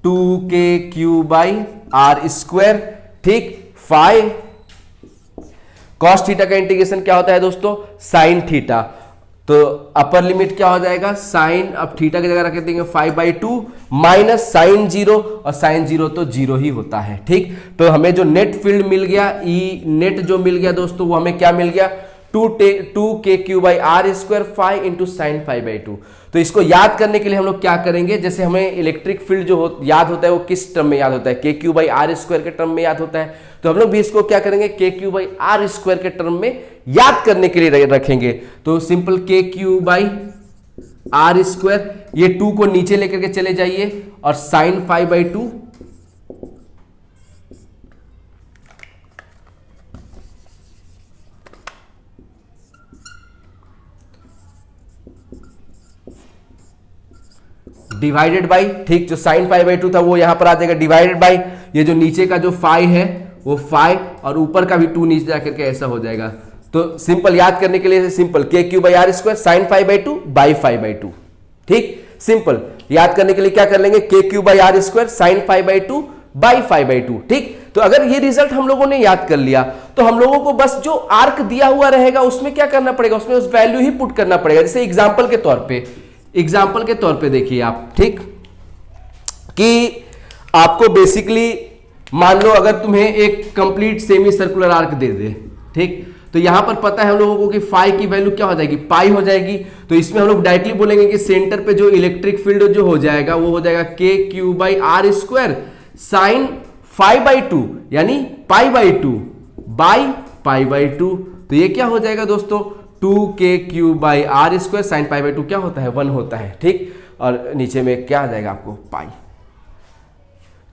2k/r², ठीक। फाइ कॉस थीटा का इंटीग्रेशन क्या होता है दोस्तों, साइन थीटा। तो अपर लिमिट क्या हो जाएगा, साइन, अब थीटा की जगह रख देंगे 5/2 माइनस साइन 0, और साइन 0 तो 0 ही होता है, ठीक। तो हमें जो नेट फील्ड मिल गया, ई नेट जो मिल गया दोस्तों, वो हमें क्या मिल गया, 2k/r² फाइ इंटू साइन 5/2। तो इसको याद करने के लिए हम लोग क्या करेंगे, जैसे हमें इलेक्ट्रिक फील्ड जो याद होता है वो किस टर्म में याद होता है, k/r² के टर्म में याद होता है। तो हम लोग भी इसको क्या करेंगे, k/r² के टर्म में याद करने के लिए रखेंगे। तो सिंपल k/r², ये 2 को नीचे लेकर के चले जाइए, और साइन 5/2 डिवाइडेड बाई, ठीक, जो साइन 5/2 था वो यहां पर आ जाएगा डिवाइडेड बाई, ये जो नीचे का जो फाइ है वो फाइ, और ऊपर का भी 2 नीचे जाकर के ऐसा हो जाएगा। तो सिंपल याद करने के लिए सिंपल k/r² साइन 5/2 बाई 5/2, ठीक। सिंपल याद करने के लिए क्या कर लेंगे, k/r² साइन 5/2 बाई 5/2, ठीक। तो अगर ये रिजल्ट हम लोगों ने याद कर लिया, तो हम लोगों को बस जो आर्क दिया हुआ रहेगा उसमें क्या करना पड़ेगा, उसमें उस वैल्यू ही पुट करना पड़ेगा। जैसे एग्जाम्पल के तौर पे देखिए आप, ठीक, कि आपको बेसिकली मान लो अगर तुम्हें एक कंप्लीट सेमी सर्कुलर आर्क दे दे, ठीक, तो यहां पर पता है हम लोगों को कि फाइ की वैल्यू क्या हो जाएगी, पाई हो जाएगी। तो इसमें हम लोग डायरेक्टली बोलेंगे कि सेंटर पे जो इलेक्ट्रिक फील्ड जो हो जाएगा वो हो जाएगा k/r² साइन 5/2 यानी π/2 बाई π/2। तो ये क्या हो जाएगा दोस्तों, 2k/r² साइन π/2 क्या होता है, 1 होता है, ठीक। और नीचे में क्या आ जाएगा आपको, पाई।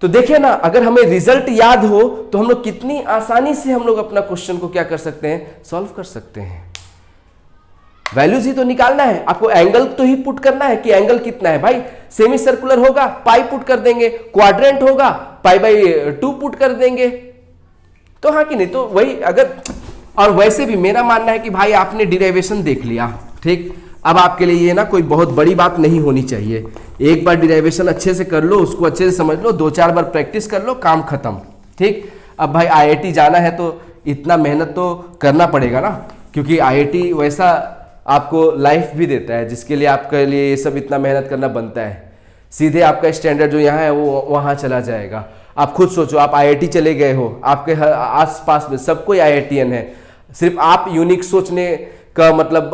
तो देखिए ना, अगर हमें रिजल्ट याद हो तो हम लोग कितनी आसानी से हम लोग अपना क्वेश्चन को क्या कर सकते हैं, सॉल्व कर सकते हैं। वैल्यूज ही तो निकालना है, आपको एंगल तो ही पुट करना है कि एंगल कितना है। भाई सेमी सर्कुलर होगा पाई पुट कर देंगे, क्वाड्रेंट होगा π/2 पुट कर देंगे। तो हाँ कि नहीं, तो वही अगर, और वैसे भी मेरा मानना है कि भाई आपने डिराइवेशन देख लिया, ठीक, अब आपके लिए ये ना कोई बहुत बड़ी बात नहीं होनी चाहिए। एक बार डिराइवेशन अच्छे से कर लो, उसको अच्छे से समझ लो, 2-4 बार प्रैक्टिस कर लो, काम खत्म, ठीक। अब भाई IIT जाना है तो इतना मेहनत तो करना पड़ेगा ना, क्योंकि IIT वैसा आपको लाइफ भी देता है जिसके लिए आपके लिए ये सब इतना मेहनत करना बनता है। सीधे आपका स्टैंडर्ड जो यहाँ है वो वहाँ चला जाएगा। आप खुद सोचो, आप IIT चले गए हो, आपके आस पास में सब कोई IITian है, सिर्फ आप यूनिक सोचने का मतलब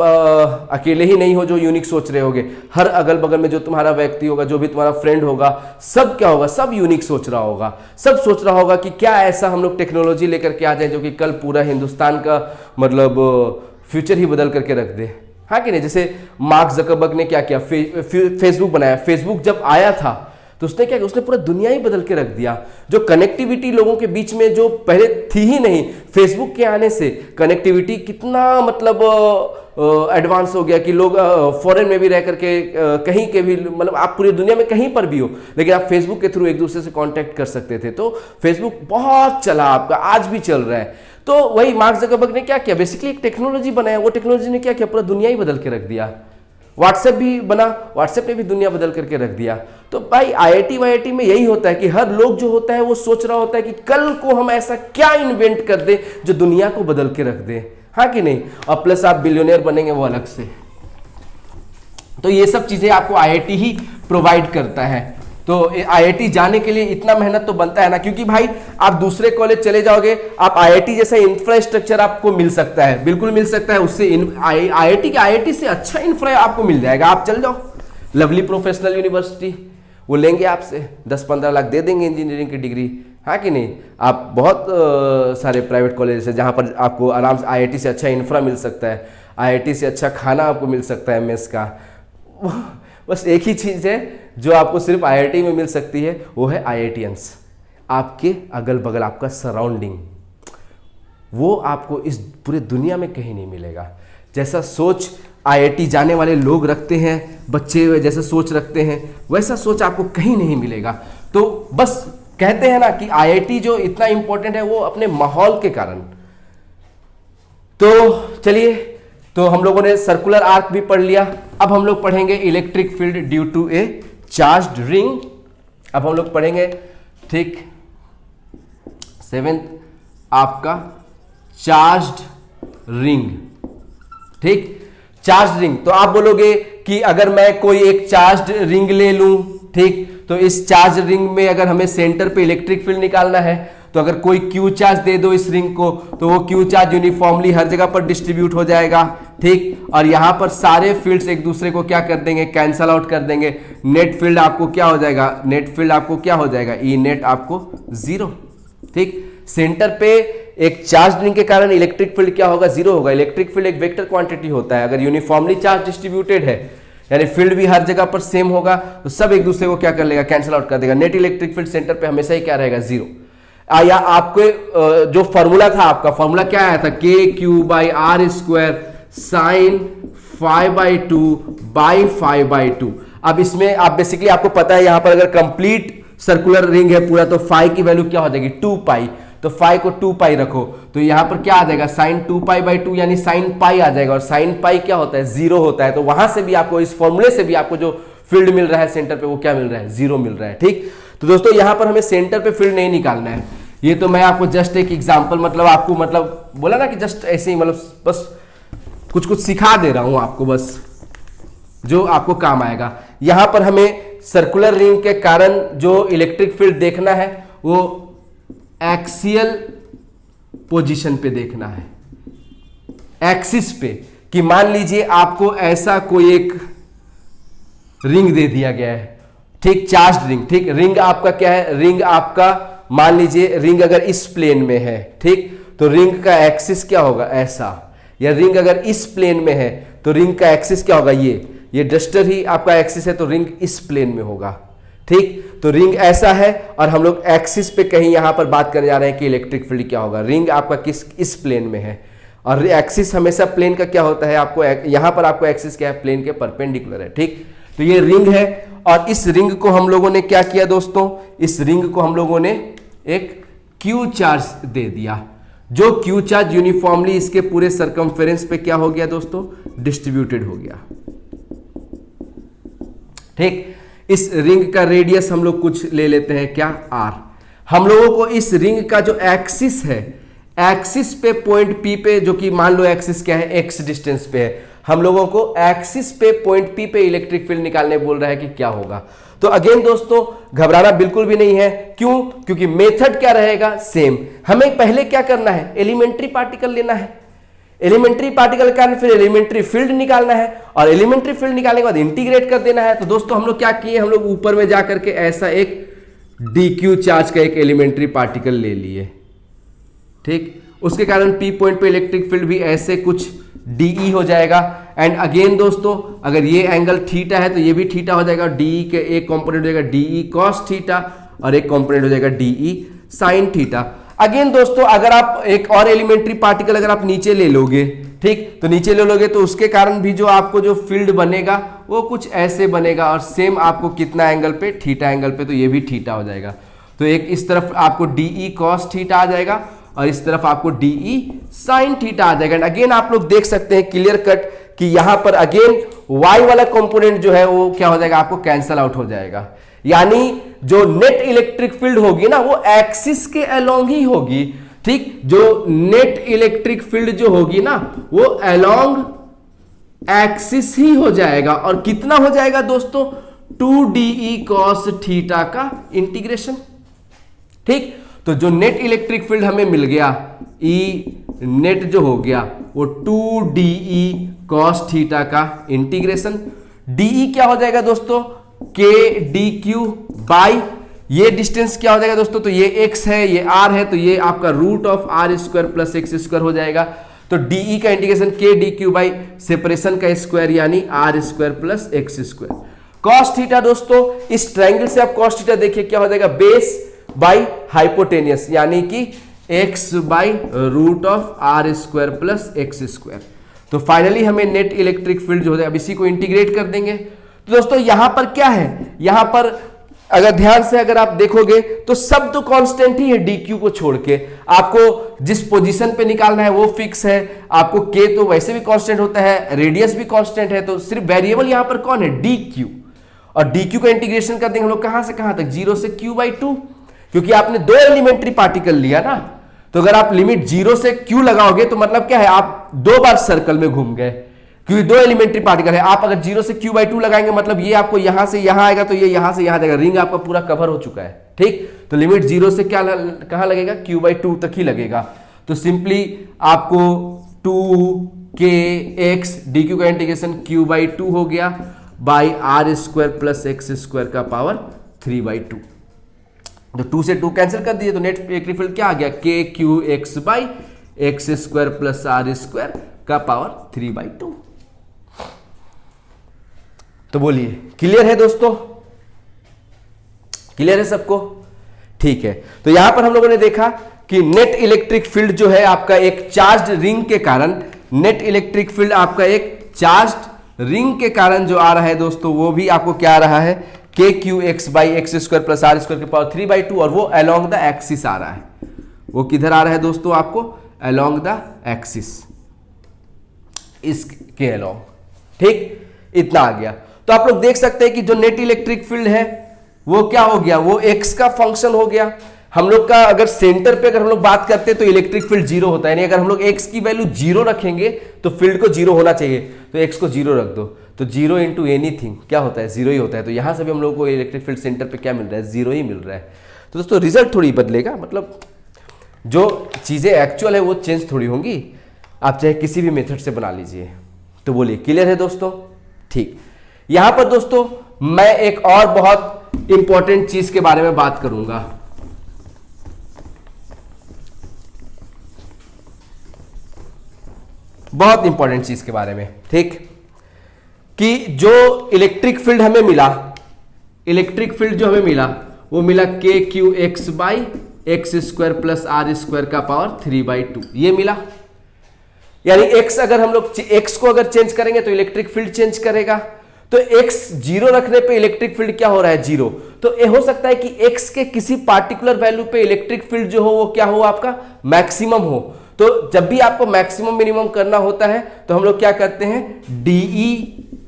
अकेले ही नहीं हो जो यूनिक सोच रहे होगे, हर अगल बगल में जो तुम्हारा व्यक्ति होगा, जो भी तुम्हारा फ्रेंड होगा, सब क्या होगा, सब यूनिक सोच रहा होगा। सब सोच रहा होगा कि क्या ऐसा हम लोग टेक्नोलॉजी लेकर के आ जाए जो कि कल पूरा हिंदुस्तान का मतलब फ्यूचर ही बदल करके रख दे, हाँ कि नहीं। जैसे मार्क जकरबर्ग ने क्या किया, फेसबुक बनाया। फेसबुक जब आया था तो उसने क्या किया, उसने पूरा दुनिया ही बदल के रख दिया। जो कनेक्टिविटी लोगों के बीच में जो पहले थी ही नहीं, फेसबुक के आने से कनेक्टिविटी कितना मतलब एडवांस हो गया कि लोग फॉरेन में भी रह करके कहीं के भी, मतलब आप पूरी दुनिया में कहीं पर भी हो, लेकिन आप फेसबुक के थ्रू एक दूसरे से कांटेक्ट कर सकते थे। तो फेसबुक बहुत चला आपका, आज भी चल रहा है। तो वही मार्क जकरबर्ग ने क्या किया, बेसिकली एक टेक्नोलॉजी बनाया। वो टेक्नोलॉजी ने क्या किया, पूरा दुनिया ही बदल के रख दिया। व्हाट्सएप भी बना, व्हाट्सएप ने भी दुनिया बदल करके रख दिया। तो भाई IIT में यही होता है कि हर लोग जो होता है वो सोच रहा होता है कि कल को हम ऐसा क्या इन्वेंट कर दे जो दुनिया को बदल के रख दे, हाँ कि नहीं। और प्लस आप बिलियनियर बनेंगे वो अलग से। तो ये सब चीजें आपको IIT ही प्रोवाइड करता है। तो IIT जाने के लिए इतना मेहनत तो बनता है ना, क्योंकि भाई आप दूसरे कॉलेज चले जाओगे, आप IIT जैसा इंफ्रास्ट्रक्चर आपको मिल सकता है, बिल्कुल मिल सकता है। उससे IIT से अच्छा इंफ्रा आपको मिल जाएगा। आप चल जाओ लवली प्रोफेशनल यूनिवर्सिटी, वो लेंगे आपसे 10-15 लाख दे देंगे इंजीनियरिंग की डिग्री, हाँ कि नहीं। आप बहुत सारे प्राइवेट कॉलेज है जहाँ पर आपको आराम से IIT से अच्छा इंफ्रा मिल सकता है, IIT से अच्छा खाना आपको मिल सकता है मेस का। बस एक ही चीज़ है जो आपको सिर्फ IIT में मिल सकती है, वो है IITians। आपके अगल बगल आपका सराउंडिंग, वो आपको इस पूरे दुनिया में कहीं नहीं मिलेगा। जैसा सोच IIT जाने वाले लोग रखते हैं, बच्चे जैसा सोच रखते हैं, वैसा सोच आपको कहीं नहीं मिलेगा। तो बस कहते हैं ना कि IIT जो इतना इंपॉर्टेंट है वो अपने माहौल के कारण। तो चलिए, तो हम लोगों ने सर्कुलर आर्क भी पढ़ लिया। अब हम लोग पढ़ेंगे electric field due to a charged ring अब हम लोग पढ़ेंगे, ठीक, 7th आपका चार्ज्ड रिंग। ठीक, चार्ज रिंग। तो आप बोलोगे कि अगर मैं कोई एक चार्ज रिंग ले लूं, ठीक, तो इस चार्ज रिंग में अगर हमें सेंटर पे इलेक्ट्रिक फील्ड निकालना है तो अगर कोई क्यू चार्ज दे दो इस रिंग को तो वो क्यू चार्ज यूनिफॉर्मली हर जगह पर डिस्ट्रीब्यूट हो जाएगा। ठीक, और यहां पर सारे फील्ड्स एक दूसरे को क्या कर देंगे, कैंसल आउट कर देंगे। नेट फील्ड आपको क्या हो जाएगा, नेट फील्ड आपको क्या हो जाएगा, ई नेट आपको 0। ठीक, सेंटर पे एक चार्ज रिंग के कारण इलेक्ट्रिक फील्ड क्या होगा, 0 होगा। इलेक्ट्रिक फील्ड एक वेक्टर क्वांटिटी होता है, अगर यूनिफॉर्मली चार्ज डिस्ट्रीब्यूटेड है यानी फील्ड भी हर जगह पर सेम होगा तो सब एक दूसरे को क्या कर लेगा, कैंसिल आउट कर देगा। नेट इलेक्ट्रिक फील्ड सेंटर पे हमेशा ही क्या रहेगा, 0। या आपको जो फॉर्मूला था, आपका फॉर्मूला क्या आया था, k q by are square sine 5/2 by 5/2। अब इसमें आप बेसिकली आपको पता है यहां पर अगर कंप्लीट सर्कुलर रिंग है पूरा तो फाई की वैल्यू क्या हो जाएगी, 2 पाई। तो फाई को 2 पाई रखो तो यहां पर क्या आ जाएगा, साइन 2π/2 यानी साइन पाई आ जाएगा। और साइन पाई क्या होता है, 0 होता है। तो वहां से भी आपको, इस फॉर्मूले से भी आपको जो फील्ड मिल रहा है सेंटर पे वो क्या मिल रहा है, 0 मिल रहा है। ठीक, तो दोस्तों यहां पर हमें सेंटर पे फील्ड नहीं निकालना है। ये तो मैं आपको जस्ट एक एग्जांपल, मतलब आपको, मतलब बोला ना कि जस्ट ऐसे ही, मतलब बस कुछ सिखा दे रहा हूं आपको, बस जो आपको काम आएगा। यहां पर हमें सर्कुलर रिंग के कारण जो इलेक्ट्रिक फील्ड देखना है वो एक्सियल पोजीशन पे देखना है, एक्सिस पे। कि मान लीजिए आपको ऐसा कोई एक रिंग दे दिया गया है, ठीक, चार्ज रिंग। ठीक, रिंग आपका क्या है, रिंग आपका मान लीजिए रिंग अगर इस प्लेन में है, ठीक, तो रिंग का एक्सिस क्या होगा, ऐसा। या रिंग अगर इस प्लेन में है तो रिंग का एक्सिस क्या होगा, ये डस्टर ही आपका एक्सिस है तो रिंग इस प्लेन में होगा। ठीक, तो रिंग ऐसा है और हम लोग एक्सिस पे कहीं यहां पर बात करने जा रहे हैं कि इलेक्ट्रिक फील्ड क्या होगा। रिंग आपका इस प्लेन में है और एक्सिस हमेशा प्लेन का क्या होता है, आपको यहां पर आपको एक्सिस क्या है, प्लेन के परपेंडिकुलर है। ठीक, तो ये रिंग है और इस रिंग को हम लोगों ने क्या किया दोस्तों, इस रिंग को हम लोगों ने एक क्यू चार्ज दे दिया। जो क्यू चार्ज यूनिफॉर्मली इसके पूरे सरकमफेरेंस पे क्या हो गया दोस्तों, डिस्ट्रीब्यूटेड हो गया। ठीक, इस रिंग का रेडियस हम लोग कुछ ले लेते हैं, क्या, r। हम लोगों को इस रिंग का जो एक्सिस है, एक्सिस पे पॉइंट P पे, जो कि मान लो एक्सिस क्या है, x डिस्टेंस पे है, हम लोगों को एक्सिस पे पॉइंट P पे इलेक्ट्रिक फील्ड निकालने बोल रहा है कि क्या होगा। तो अगेन दोस्तों घबराना बिल्कुल भी नहीं है, क्यों, क्योंकि मेथड क्या रहेगा, सेम। हमें पहले क्या करना है, एलिमेंट्री पार्टिकल लेना है, एलिमेंट्री पार्टिकल का फिर एलिमेंट्री फील्ड निकालना है और एलिमेंट्री फील्ड निकालने के बाद इंटीग्रेट कर देना है। तो दोस्तों हम लोग क्या किए, हम लोग ऊपर में जाकर के ऐसा एक dq चार्ज का एक एलिमेंट्री पार्टिकल ले लिए। ठीक, उसके कारण P पॉइंट पे इलेक्ट्रिक फील्ड भी ऐसे कुछ dE हो जाएगा। एंड अगेन दोस्तों अगर ये एंगल थीटा है तो ये भी थीटा हो जाएगा। dE के एक कॉम्पोनेंट हो जाएगा dE cos थीटा और एक कॉम्पोनेंट हो जाएगा dE sin थीटा। अगेन दोस्तों अगर आप एक और एलिमेंट्री पार्टिकल अगर आप नीचे ले लोगे, ठीक, तो नीचे ले लोगे तो उसके कारण भी जो आपको जो फील्ड बनेगा वो कुछ ऐसे बनेगा और सेम आपको कितना एंगल पे, थीटा एंगल पे, तो ये भी थीटा हो जाएगा। तो एक इस तरफ आपको dE cos थीटा आ जाएगा और इस तरफ आपको dE sin थीटा आ जाएगा। एंड अगेन आप लोग देख सकते हैं क्लियर कट कि यहां पर अगेन y वाला कंपोनेंट जो है वो क्या हो जाएगा, आपको कैंसल आउट हो जाएगा। यानी जो नेट इलेक्ट्रिक फील्ड होगी ना वो एक्सिस के अलोंग ही होगी। ठीक, जो नेट इलेक्ट्रिक फील्ड जो होगी ना वो अलोंग एक्सिस ही हो जाएगा। और कितना हो जाएगा दोस्तों, 2dE cos थीटा का इंटीग्रेशन। ठीक, तो जो नेट इलेक्ट्रिक फील्ड हमें मिल गया, ई नेट जो हो गया वो 2dE cos थीटा का इंटीग्रेशन। dE क्या हो जाएगा दोस्तों, k dq बाई ये डिस्टेंस क्या हो जाएगा दोस्तों, तो ये x है ये r है तो ये आपका root of r square plus x square हो जाएगा। तो dE का integration k dq by separation का स्क्वायर यानी r square plus x square. cos theta दोस्तों इस ट्रायंगल से आप cos थीटा देखिए क्या हो जाएगा, बेस बाई हाइपोटेनियस यानी कि x by root of r square plus x square. तो फाइनली हमें नेट इलेक्ट्रिक फील्ड जो हो जाएगा, अब इसी को इंटीग्रेट कर देंगे। तो दोस्तों यहां पर क्या है, यहां पर अगर ध्यान से अगर आप देखोगे तो सब तो कांस्टेंट ही है dq को छोड़ के। आपको जिस पोजीशन पे निकालना है वो फिक्स है, आपको k तो वैसे भी कांस्टेंट होता है, रेडियस भी कांस्टेंट है, तो सिर्फ वेरिएबल यहां पर कौन है, dq। और dq का इंटीग्रेशन कर देंगे हम लोग कहां से कहां तक, 0 से q/2, क्योंकि आपने दो एलिमेंट्री पार्टिकल लिया ना, तो अगर आप लिमिट 0 से q लगाओगे तो मतलब क्या है, आप दो बार सर्कल में घूम गए, क्योंकि दो एलिमेंट्री पार्टिकल है। आप अगर 0 से q/2 लगाएंगे मतलब ये आपको यहां से यहां आएगा, तो ये यहां से यहां जाएगा, रिंग आपका पूरा कवर हो चुका है, ठीक। तो लिमिट 0 से क्या कहां लगेगा, q/2 तक ही लगेगा। तो सिंपली आपको 2kx dq का इंटीग्रेशन q/2 हो गया बाई r² प्लस x² का पावर 3/2। तो 2 से 2 कैंसिल कर दिए तो नेट इलेक्ट्रिक फील्ड क्या आ गया, kqx by x² plus r² का पावर 3/2। तो बोलिए क्लियर है दोस्तों, क्लियर है सबको, ठीक है। तो यहां पर हम लोगों ने देखा कि नेट इलेक्ट्रिक फील्ड जो है आपका एक चार्ज्ड रिंग के कारण, नेट इलेक्ट्रिक फील्ड आपका एक चार्ज्ड रिंग के कारण जो आ रहा है दोस्तों, वो भी आपको क्या आ रहा है, kqx by x² plus r² के पावर 3/2, और वो अलोंग द एक्सिस आ रहा है। वो किधर आ रहा है दोस्तों, आपको अलोंग द एक्सिस, इसके अलोंग, ठीक, इतना आ गया। तो आप लोग देख सकते हैं कि जो नेट इलेक्ट्रिक फील्ड है वो क्या हो गया, वो x का फंक्शन हो गया। हम लोग का अगर सेंटर पे अगर हम लोग बात करते हैं तो इलेक्ट्रिक फील्ड 0 होता है, यानी अगर हम लोग x की वैल्यू 0 रखेंगे तो फील्ड को 0 होना चाहिए, तो x को 0 रख दो, तो 0 इंटू एनीथिंग क्या होता है, 0 ही होता है। तो यहां से भी हम लोग को इलेक्ट्रिक फील्ड सेंटर पे क्या मिल रहा है, 0 ही मिल रहा है। तो दोस्तों रिजल्ट थोड़ी बदलेगा, मतलब जो चीजें एक्चुअल है वो चेंज थोड़ी होंगी, आप चाहे किसी भी मेथड से बना लीजिए। तो बोलिए क्लियर है दोस्तों, ठीक। यहां पर दोस्तों मैं एक और बहुत इंपॉर्टेंट चीज के बारे में बात करूंगा, बहुत इंपॉर्टेंट चीज के बारे में, ठीक, कि जो इलेक्ट्रिक फील्ड हमें मिला, इलेक्ट्रिक फील्ड जो हमें मिला वो मिला kqx by x² plus r² का पावर 3/2, ये मिला। यानी x अगर हम लोग x को अगर चेंज करेंगे तो इलेक्ट्रिक फील्ड चेंज करेगा, तो x 0 रखने पे इलेक्ट्रिक फील्ड क्या हो रहा है, 0। तो ये हो सकता है कि x के किसी पार्टिकुलर वैल्यू पे इलेक्ट्रिक फील्ड जो हो वो क्या हो, आपका मैक्सिमम हो। तो जब भी आपको मैक्सिमम मिनिमम करना होता है तो हम लोग क्या करते हैं, dE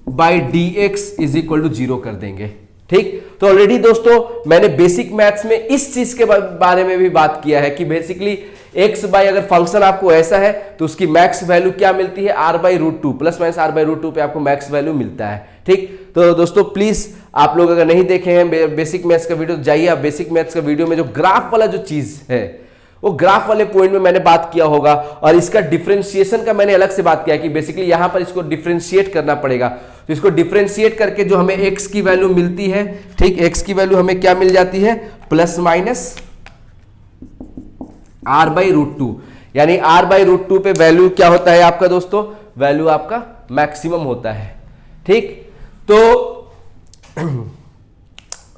by dx is equal to 0 कर देंगे, ठीक। तो ऑलरेडी दोस्तों मैंने बेसिक मैथ्स में इस चीज के बारे में भी बात किया है कि बेसिकली x बाई अगर फंक्शन आपको ऐसा है तो उसकी मैक्स वैल्यू क्या मिलती है, r/√2 प्लस माइनस r/√2 पे आपको मैक्स वैल्यू मिलता है, ठीक। तो दोस्तों प्लीज आप लोग अगर नहीं देखे हैं बेसिक मैथ्स का वीडियो, जाइए आप बेसिक मैथ्स का वीडियो में जो ग्राफ वाला जो चीज है वो ग्राफ वाले पॉइंट में मैंने बात किया होगा, और इसका डिफरेंशिएशन का मैंने अलग से बात किया कि बेसिकली यहां पर इसको डिफरेंशिएट करना पड़ेगा। तो इसको डिफरेंशिएट करके जो हमें x की वैल्यू मिलती है, ठीक, x की वैल्यू हमें क्या मिल जाती है, प्लस माइनस r/√2, यानी r/√2 पे वैल्यू क्या होता है आपका दोस्तों, वैल्यू आपका मैक्सिमम होता है, ठीक। तो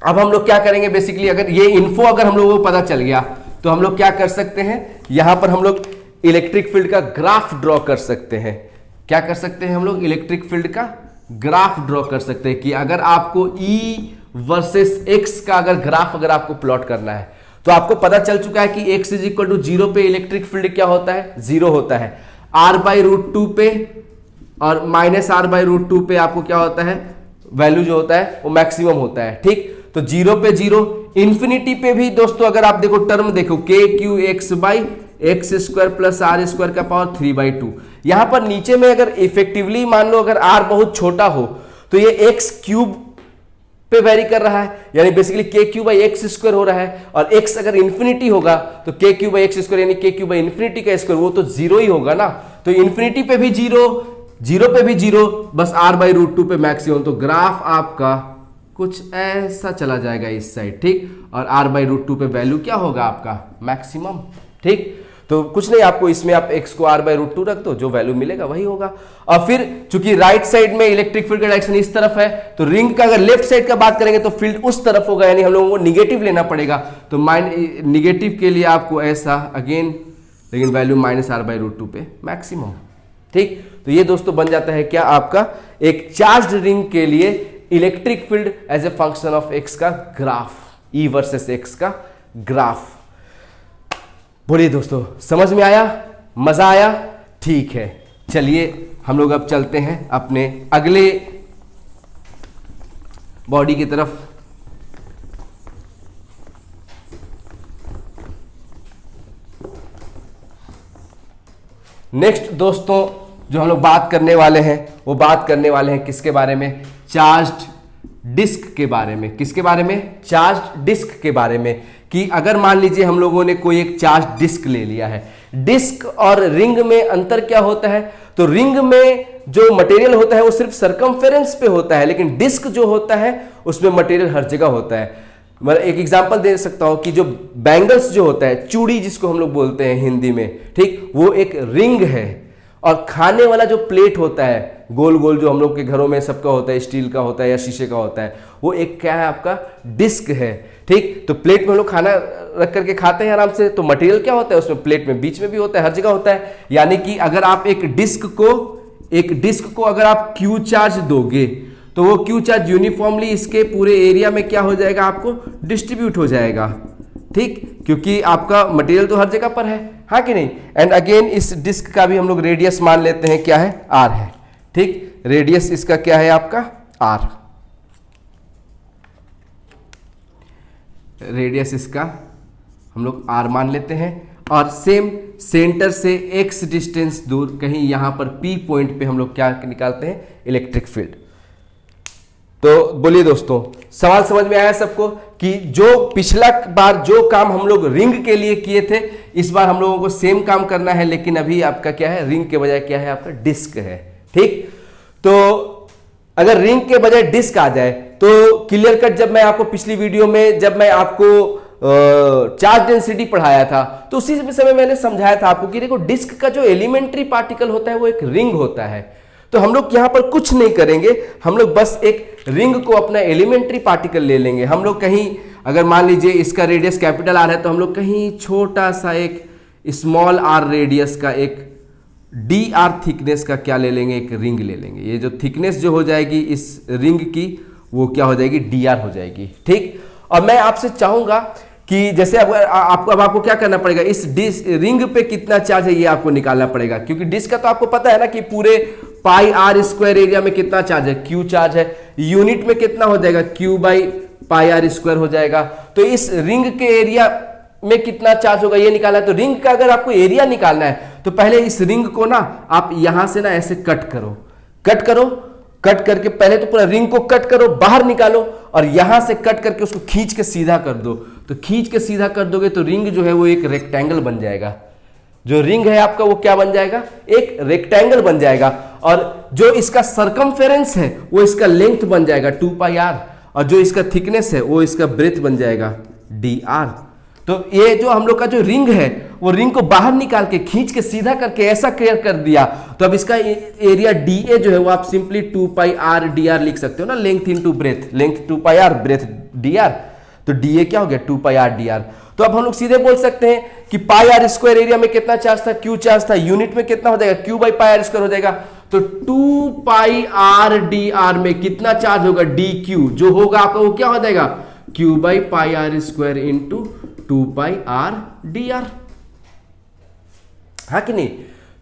अब हम लोग क्या करेंगे, बेसिकली अगर ये इन्फो अगर हम लोगों को पता चल गया तो हम लोग क्या कर सकते हैं, यहां पर हम लोग इलेक्ट्रिक फील्ड का ग्राफ ड्रॉ कर सकते हैं। क्या कर सकते हैं हम लोग, इलेक्ट्रिक फील्ड का ग्राफ ड्रॉ कर सकते हैं कि अगर आपको E वर्सेस x का अगर ग्राफ अगर आपको प्लॉट करना है तो आपको पता चल चुका है कि x इज इक्वल टू 0 पे इलेक्ट्रिक फील्ड क्या होता है, 0 होता है, r/√2 पे और माइनस r/√2 पे आपको क्या होता है, वैल्यू जो होता है वो मैक्सिमम होता है, ठीक। तो 0 पे 0, इंफिनिटी पे भी दोस्तों अगर आप देखो टर्म देखो kqx by x² plus r² का पावर 3/2, यहां पर नीचे में अगर इफेक्टिवली मान लो अगर r बहुत छोटा हो तो ये x³ पे वेरी कर रहा है, यानी बेसिकली kq बाई x² हो रहा है, और x अगर इंफिनिटी होगा तो kq बाई x² यानी kq बाई इंफिनिटी का स्क्वायर, वो तो 0 ही होगा ना। तो इंफिनिटी पे भी 0, 0 पे भी 0, बस r/√2 पे मैक्सिमम। तो ग्राफ आपका कुछ ऐसा चला जाएगा इस साइड, ठीक, और r/√2 पे वैल्यू क्या होगा आपका मैक्सिमम, ठीक। तो कुछ नहीं, आपको इसमें आप x को r/√2 रख दो, जो वैल्यू मिलेगा वही होगा। और फिर चूंकि राइट साइड में इलेक्ट्रिक फील्ड का डायरेक्शन इस तरफ है, तो रिंग का अगर लेफ्ट साइड का बात करेंगे तो फील्ड उस तरफ होगा, यानी हम लोगों को निगेटिव लेना पड़ेगा। तो निगेटिव के लिए आपको ऐसा अगेन, लेकिन वैल्यू माइनस r/√2 पे मैक्सिमम, ठीक। तो ये दोस्तों बन जाता है क्या आपका एक चार्ज्ड रिंग के लिए electric field as a function of x का ग्राफ, E वर्सेस x का ग्राफ। बोलिए दोस्तों समझ में आया, मजा आया, ठीक है। चलिए हम लोग अब चलते हैं अपने अगले बॉडी की तरफ। नेक्स्ट दोस्तों जो हम लोग बात करने वाले हैं वो बात करने वाले हैं किसके बारे में? चार्ज्ड डिस्क के बारे में। किसके बारे में? चार्ज्ड डिस्क के बारे में। कि अगर मान लीजिए हम लोगों ने कोई एक चार्ज डिस्क ले लिया है, डिस्क और रिंग में अंतर क्या होता है? तो रिंग में जो मटेरियल होता है वो सिर्फ सरकमफेरेंस पे होता है, लेकिन डिस्क जो होता है उसमें मटेरियल हर जगह होता है। मैं एक एग्जांपल दे सकता हूं कि जो बैंगल्स जो होता है, चूड़ी जिसको हम लोग बोलते हैं हिंदी में, ठीक, वो एक रिंग है। और खाने वाला जो प्लेट होता है गोल गोल, जो हम लोग के घरों में सबका होता है, स्टील का होता है या शीशे का होता है, वो एक क्या है? आपका डिस्क है। ठीक, तो प्लेट में हम लोग खाना रख करके खाते हैं आराम से, तो मटेरियल क्या होता है उसमें? प्लेट में बीच में भी होता है, हर जगह होता है। यानी कि अगर आप एक डिस्क को अगर आप क्यू चार्ज दोगे तो वो क्यू चार्ज यूनिफॉर्मली इसके पूरे एरिया में क्या हो जाएगा? आपको डिस्ट्रीब्यूट हो जाएगा। ठीक, क्योंकि आपका मटेरियल तो हर जगह पर है, हाँ कि नहीं? एंड अगेन इस डिस्क का भी हम लोग रेडियस मान लेते हैं क्या है? आर है। ठीक, रेडियस इसका क्या है? आपका आर। रेडियस इसका हम लोग आर मान लेते हैं। और सेम सेंटर से एक्स डिस्टेंस दूर कहीं यहां पर पी पॉइंट पे हम लोग क्या निकालते हैं? Electric field. तो बोलिए दोस्तों, सवाल समझ में आया सबको कि जो पिछला बार जो काम हम लोग रिंग के लिए किए थे, इस बार हम लोगों को सेम काम करना है, लेकिन अभी आपका क्या है? रिंग के बजाय क्या है? आपका डिस्क है। ठीक, तो अगर रिंग के बजाय डिस्क आ जाए तो क्लियर कट, जब मैं आपको पिछली वीडियो में जब मैं आपको चार्ज डेंसिटी पढ़ाया था तो उसी समय मैंने समझाया था आपको कि देखो डिस्क का जो एलिमेंट्री पार्टिकल होता है वो एक रिंग होता है। तो हम लोग यहां पर कुछ नहीं करेंगे, हम लोग बस एक रिंग को अपना एलिमेंट्री पार्टिकल ले लेंगे। हम लोग कहीं अगर मान लीजिए इसका रेडियस कैपिटल आर है तो हम लोग कहीं छोटा सा एक स्मॉल आर रेडियस का एक डी आर थिकनेस का क्या ले लेंगे? एक रिंग ले लेंगे। ये जो थिकनेस जो हो जाएगी इस रिंग की वो क्या हो जाएगी? डी आर हो जाएगी। ठीक, और मैं आपसे चाहूंगा कि जैसे अब आपको क्या करना पड़ेगा? इस रिंग पे कितना चार्ज है ये आपको निकालना पड़ेगा, क्योंकि डिस्क का तो आपको पता है ना कि पूरे पाई आर स्क्वायर एरिया में कितना चार्ज है? क्यू चार्ज है। यूनिट में कितना हो जाएगा? Q by pi r square हो जाएगा। तो इस रिंग के एरिया में कितना चार्ज होगा ये निकालना है। तो रिंग का अगर आपको एरिया निकालना है तो पहले इस रिंग को ना आप यहां से ना ऐसे कट करके पहले तो पूरा रिंग को कट करो, बाहर निकालो और यहां से कट करके उसको खींच के सीधा कर दो। तो खींच के सीधा कर दोगे तो रिंग जो है वो एक रेक्टेंगल बन जाएगा। जो रिंग है आपका वो क्या बन जाएगा? एक रेक्टेंगल बन जाएगा। और जो इसका सरकमफेरेंस है वो इसका लेंथ बन जाएगा 2 पाई आर, और जो इसका थिकनेस है वो इसका ब्रेथ बन जाएगा डी आर। तो ये जो हम लोग का जो रिंग है वो रिंग को बाहर निकाल के खींच के सीधा करके ऐसा क्लियर कर दिया। तो अब इसका एरिया डी ए जो है वो आप simply 2 pi r d r लिख सकते हो ना, length into breadth, length 2 pi r, breadth d r. तो डी ए क्या हो गया? 2 पाई आर डी आर। तो अब हम लोग सीधे बोल सकते हैं कि पाई आर स्क्वायर एरिया में कितना चार्ज था? क्यू चार्ज था। यूनिट में कितना हो जाएगा? Q by pi r square हो जाएगा। तो 2 पाई आर डी आर में कितना चार्ज होगा? डी क्यू जो होगा आपका वो क्या हो जाएगा? Q by pi r square into 2 pi r d r, हाँ कि नहीं?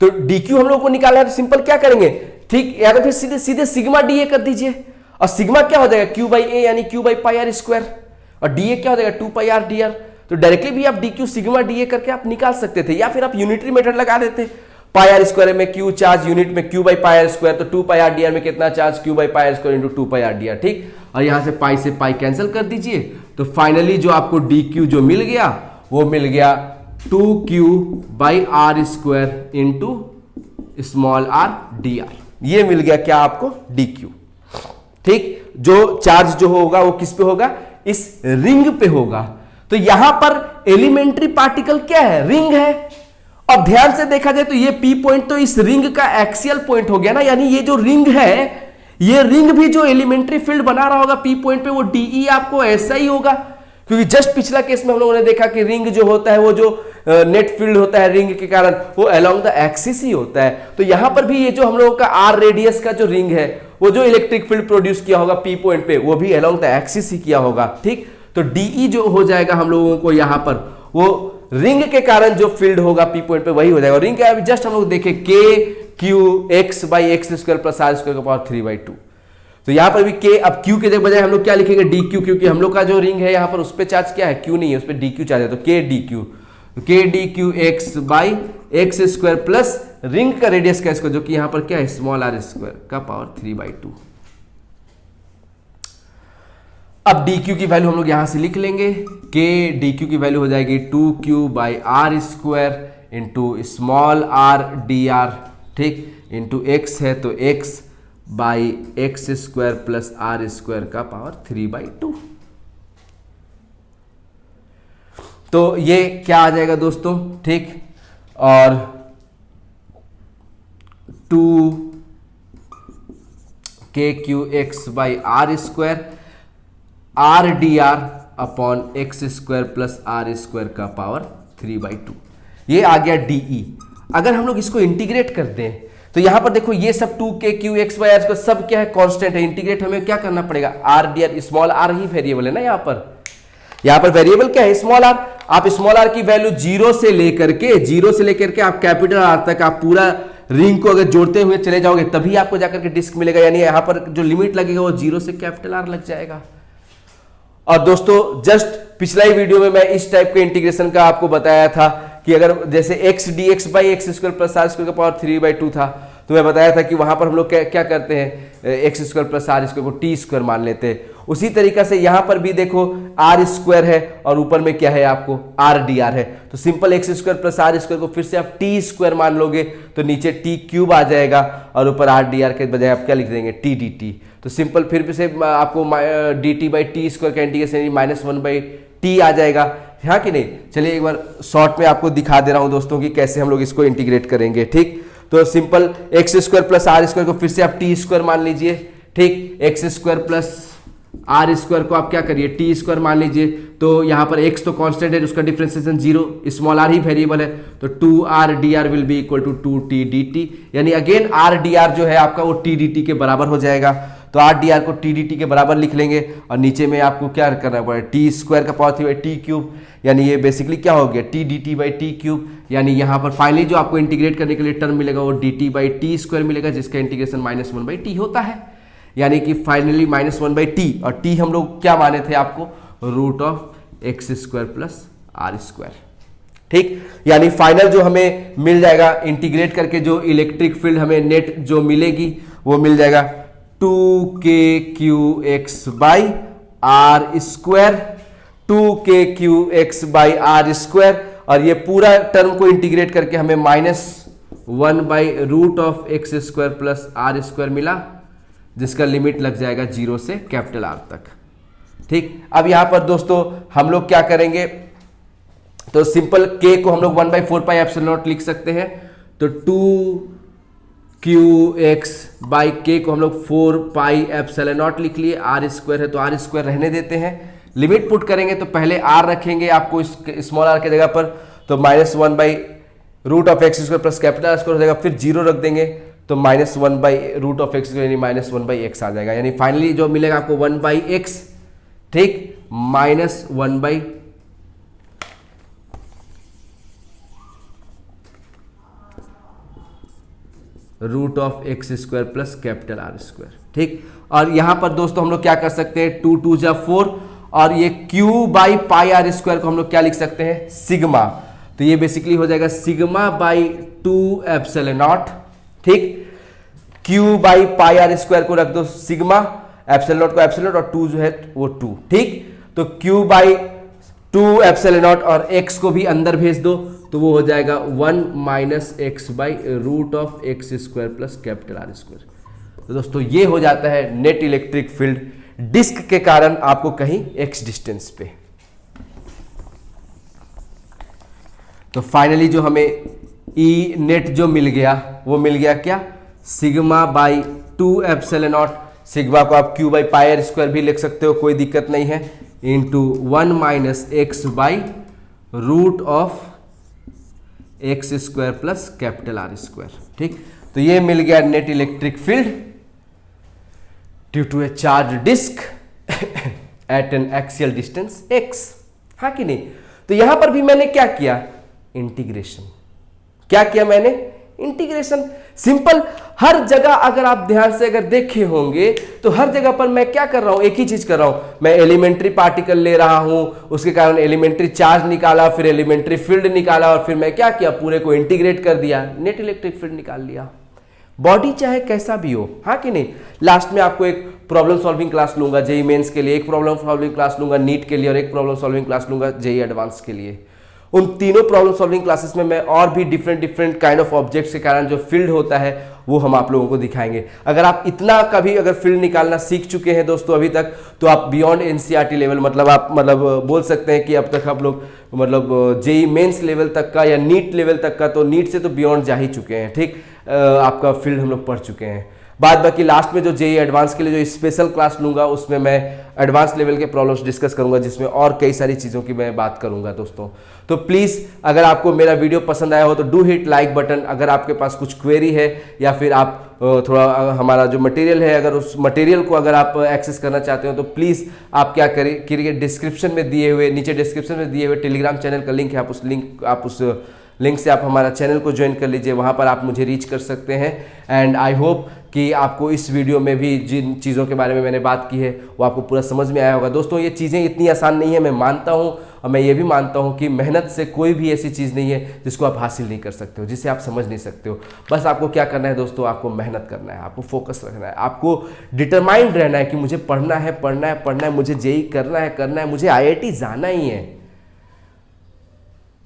तो डी क्यू हम लोग को निकालना है तो सिंपल क्या करेंगे? ठीक, या तो फिर सीधे सीधे सिग्मा डी ए कर दीजिए। और सिग्मा क्या हो जाएगा? क्यू बाई ए यानी q by pi r square, और डी ए क्या हो जाएगा? 2 पाई आर डी आर। तो डायरेक्टली भी आप d q sigma d A करके आप निकाल सकते थे, या फिर आप यूनिटरी मेथड लगा देते। पाई आर स्क्वायर में क्यू चार्ज, यूनिट में q by pi r square, तो 2 पाई आर डी आर में कितना charge? Q by pi r square into 2 pi r d r. ठीक, और यहां से पाई कैंसिल कर दीजिए। तो फाइनली जो आपको डी क्यू जो मिल गया वो मिल गया 2q by are square into small r d r. ये मिल गया क्या आपको? D q. ठीक, जो चार्ज जो होगा वो किस पे होगा? इस रिंग पे होगा। तो यहां पर एलिमेंट्री पार्टिकल क्या है? रिंग है। और ध्यान से देखा जाए तो ये पी पॉइंट तो इस रिंग का एक्सियल पॉइंट हो गया ना, यानी ये जो रिंग है ये रिंग भी जो एलिमेंट्री फील्ड बना रहा होगा पी पॉइंट पे वो डीई आपको ऐसा ही होगा, क्योंकि जस्ट पिछला केस में हम लोगों ने देखा कि रिंग जो होता है वो जो नेट फील्ड होता है रिंग के कारण वो अलोंग द एक्सिस ही होता है। तो यहां पर भी ये जो हम लोगों का आर रेडियस का जो रिंग है वो जो इलेक्ट्रिक फील्ड प्रोड्यूस किया होगा पी पॉइंट पे वो भी अलोंग द एक्सिस ही किया होगा। ठीक, तो डीई जो हो जाएगा हम लोगों को यहां पर वो रिंग के कारण जो फील्ड होगा पी पॉइंट पे वही हो जाएगा। रिंग का जस्ट हम लोग देखें k q x by x square plus are square का पावर 3/2। तो यहाँ पर भी k, अब q के बजाय हम लोग क्या लिखेंगे dq, क्योंकि हम लोग का जो रिंग है यहाँ पर उस पर चार्ज क्या है, q नहीं है, उस पर dq चार्ज है, तो k dq, तो k dq x by x square plus ring का रेडियस का स्क्वायर, जो कि यहाँ पर क्या है स्मॉल r स्क्वायर का पावर 3/2। अब dq की वैल्यू हम लोग यहां से लिख लेंगे, k dq की वैल्यू हो जाएगी 2q by are square into small r dr, ठीक, इंटू x है तो x by x square plus are square का पावर 3/2। तो ये क्या आ जाएगा दोस्तों, ठीक, और 2kqx by are square r d r upon x square plus are square का पावर 3/2, ये आ गया डी। अगर हम लोग इसको इंटीग्रेट करते हैं तो यहां पर देखो ये सब 2kqx बाई आर स्क्वायर सब क्या है, कांस्टेंट है। इंटीग्रेट हमें क्या करना पड़ेगा, r d r, small r ही वेरिएबल है ना, यहां पर वेरिएबल क्या है स्मॉल आर। आप स्मॉल आर की वैल्यू जीरो से लेकर के आप कैपिटल आर तक आप पूरा रिंग को अगर जोड़ते हुए चले जाओगे तभी आपको जाकर के डिस्क मिलेगा, यानी यहां पर जो लिमिट लगेगा वो जीरो से कैपिटल आर लग जाएगा। और दोस्तों जस्ट पिछला ही वीडियो में मैं इस टाइप के इंटीग्रेशन का आपको बताया था कि अगर जैसे x dx by x square plus are square का पावर 3/2 था, तो मैं बताया था कि वहां पर हम लोग क्या करते हैं, x square plus are square को टी स्क्वायर मान लेते हैं। उसी तरीका से यहां पर भी देखो आर स्क्वायर है और ऊपर में क्या है आपको आर डी आर है, तो simple x square plus are square को फिर से आप टी स्क्वायर मान लोगे तो नीचे टी क्यूब आ जाएगा और ऊपर आर डी आर के बजाय आप क्या लिख देंगे टी डी टी। तो सिंपल फिर से आपको D T by T square का इंटीग्रेशन -1/t आ जाएगा, हाँ कि नहीं। चलिए एक बार शॉर्ट में आपको दिखा दे रहा हूं दोस्तों कि कैसे हम लोग इसको इंटीग्रेट करेंगे, ठीक। तो simple x square plus are square को फिर से आप टी स्क्वायर मान लीजिए, ठीक। X square plus are square को आप क्या करिए टी स्क्वायर मान लीजिए, तो यहाँ पर x तो कांस्टेंट है, उसका डिफरेंशिएशन जीरो, स्मॉल r ही वेरिएबल है, तो 2r dr will be equal to 2t dt, यानी अगेन r dr जो है आपका वो t dt के बराबर हो जाएगा। तो r dr को t dt के बराबर लिख लेंगे और नीचे में आपको क्या करना पड़ेगा टी स्क्वायर का पावर 3/t क्यूब, यानी ये बेसिकली क्या हो गया t dt by T cube, यानी यहाँ पर फाइनली जो आपको इंटीग्रेट करने के लिए टर्म मिलेगा वो dt बाई टी स्क्वायर मिलेगा, जिसका इंटीग्रेशन -1/t होता है, यानी कि फाइनली -1/t, और t हम लोग क्या माने थे आपको, root of x square plus are square, ठीक। यानी फाइनल जो हमें मिल जाएगा इंटीग्रेट करके जो इलेक्ट्रिक फील्ड हमें नेट जो मिलेगी वो मिल जाएगा 2kqx by are square, 2kqx by are square, और ये पूरा टर्म को इंटीग्रेट करके हमें -1/रूट of x square plus are square मिला, जिसका लिमिट लग जाएगा जीरो से कैपिटल आर तक, ठीक। अब यहां पर दोस्तों हम लोग क्या करेंगे, तो सिंपल k को हम लोग 1/4 पाई एप्सिलॉन नॉट लिख सकते हैं, तो 2qx बाई k को हम लोग 4 पाई एप्सिलॉन नॉट लिख लिए, आर स्क्वायर है तो आर स्क्वायर रहने देते हैं। लिमिट पुट करेंगे तो पहले r रखेंगे आपको इस स्मॉल r की जगह पर, तो -1/रूट of x square plus capital R square हो जाएगा, फिर जीरो रख देंगे तो -1/रूट ऑफ एक्स यानी -1/x आ जाएगा, यानी फाइनली जो मिलेगा आपको 1/x, ठीक, -1/, root of x square plus capital R square, ठीक। और यहां पर दोस्तों हम लोग क्या कर सकते हैं, 2 2 जा 4, और ये q by pi r square को हम लोग क्या लिख सकते हैं सिग्मा, तो ये बेसिकली हो जाएगा सिग्मा बाई 2 एप्सिलॉन नॉट, ठीक। q by pi r square को रख दो सिग्मा, एप्सिलॉन नॉट को एप्सिलॉन नॉट और 2 जो है वो 2, ठीक। तो q बाई 2 एप्सिलॉन नॉट और x को भी अंदर भेज दो, तो वो हो जाएगा 1 - x by root of x square plus capital R square. तो दोस्तों ये हो जाता है नेट इलेक्ट्रिक फील्ड डिस्क के कारण आपको कहीं x डिस्टेंस पे। तो फाइनली जो हमें E नेट जो मिल गया वो मिल गया क्या, sigma by 2 epsilon naught, sigma को आप q by pi r square भी लिख सकते हो, कोई दिक्कत नहीं है, into 1 - x by root of x square plus capital R square, ठीक। तो ये मिल गया net electric field due to a charge disc at an axial distance x, हाँ कि नहीं। तो यहां पर भी मैंने क्या किया, इंटीग्रेशन, क्या किया मैंने, इंटीग्रेशन। सिंपल। हर जगह अगर आप ध्यान से अगर देखे होंगे तो हर जगह पर मैं क्या कर रहा हूं, एक ही चीज कर रहा हूं, मैं एलिमेंट्री पार्टिकल ले रहा हूं, उसके कारण एलिमेंट्री चार्ज निकाला, फिर एलिमेंट्री फील्ड निकाला, और फिर मैं क्या किया, पूरे को इंटीग्रेट कर दिया, नेट इलेक्ट्रिक फील्ड निकाल लिया। बॉडी चाहे कैसा भी हो, हाँ कि नहीं। लास्ट में आपको एक प्रॉब्लम सॉल्विंग क्लास लूंगा जेई मेंस के लिए, एक प्रॉब्लम सॉल्विंग क्लास लूंगा नीट के लिए, और एक प्रॉब्लम सॉल्विंग क्लास लूंगा जेई एडवांस के लिए। उन तीनों प्रॉब्लम सॉल्विंग क्लासेस में मैं और भी डिफरेंट काइंड ऑफ ऑब्जेक्ट्स के कारण जो फील्ड होता है वो हम आप लोगों को दिखाएंगे। अगर आप इतना कभी अगर फील्ड निकालना सीख चुके हैं दोस्तों अभी तक, तो आप बियॉन्ड एनसीईआरटी लेवल, मतलब आप बोल सकते हैं कि अब तक आप लोग जेई मेंस लेवल तक का या नीट लेवल तक का, तो नीट से तो बियॉन्ड जा ही चुके हैं, ठीक। आपका फील्ड हम लोग पढ़ चुके हैं। बाद बाकी लास्ट में जो जेई एडवांस के लिए जो स्पेशल क्लास लूंगा उसमें मैं एडवांस लेवल के प्रॉब्लम्स डिस्कस करूंगा, जिसमें और कई सारी चीज़ों की मैं बात करूंगा दोस्तों। तो प्लीज़ अगर आपको मेरा वीडियो पसंद आया हो तो डू हिट लाइक बटन। अगर आपके पास कुछ क्वेरी है या फिर आप थोड़ा हमारा जो मटेरियल है, अगर उस मटेरियल को अगर आप एक्सेस करना चाहते हो तो प्लीज़ आप क्या करिए, डिस्क्रिप्शन में दिए हुए, नीचे डिस्क्रिप्शन में दिए हुए टेलीग्राम चैनल का लिंक है, आप उस लिंक से आप हमारा चैनल को ज्वाइन कर लीजिए, वहाँ पर आप मुझे रीच कर सकते हैं। एंड आई होप कि आपको इस वीडियो में भी जिन चीज़ों के बारे में मैंने बात की है वो आपको पूरा समझ में आया होगा। दोस्तों ये चीज़ें इतनी आसान नहीं है, मैं मानता हूँ, और मैं ये भी मानता हूँ कि मेहनत से कोई भी ऐसी चीज़ नहीं है जिसको आप हासिल नहीं कर सकते हो, जिसे आप समझ नहीं सकते हो। बस आपको क्या करना है दोस्तों, आपको मेहनत करना है, आपको फोकस रखना है, आपको डिटरमाइंड रहना है कि मुझे पढ़ना है, मुझे जेई करना है, मुझे IIT जाना ही है,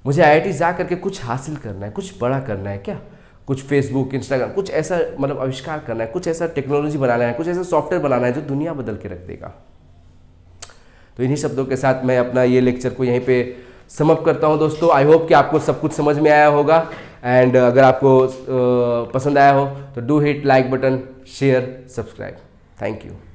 मुझे IIT जा करके कुछ हासिल करना है, कुछ बड़ा करना है, क्या कुछ फेसबुक इंस्टाग्राम कुछ ऐसा आविष्कार करना है, कुछ ऐसा टेक्नोलॉजी बनाना है, कुछ ऐसा सॉफ्टवेयर बनाना है जो दुनिया बदल के रख देगा। तो इन्हीं शब्दों के साथ मैं अपना ये लेक्चर को यहीं पे समाप्त करता हूँ दोस्तों। आई होप कि आपको सब कुछ समझ में आया होगा। एंड अगर आपको पसंद आया हो तो do hit like button, share, subscribe. Thank you.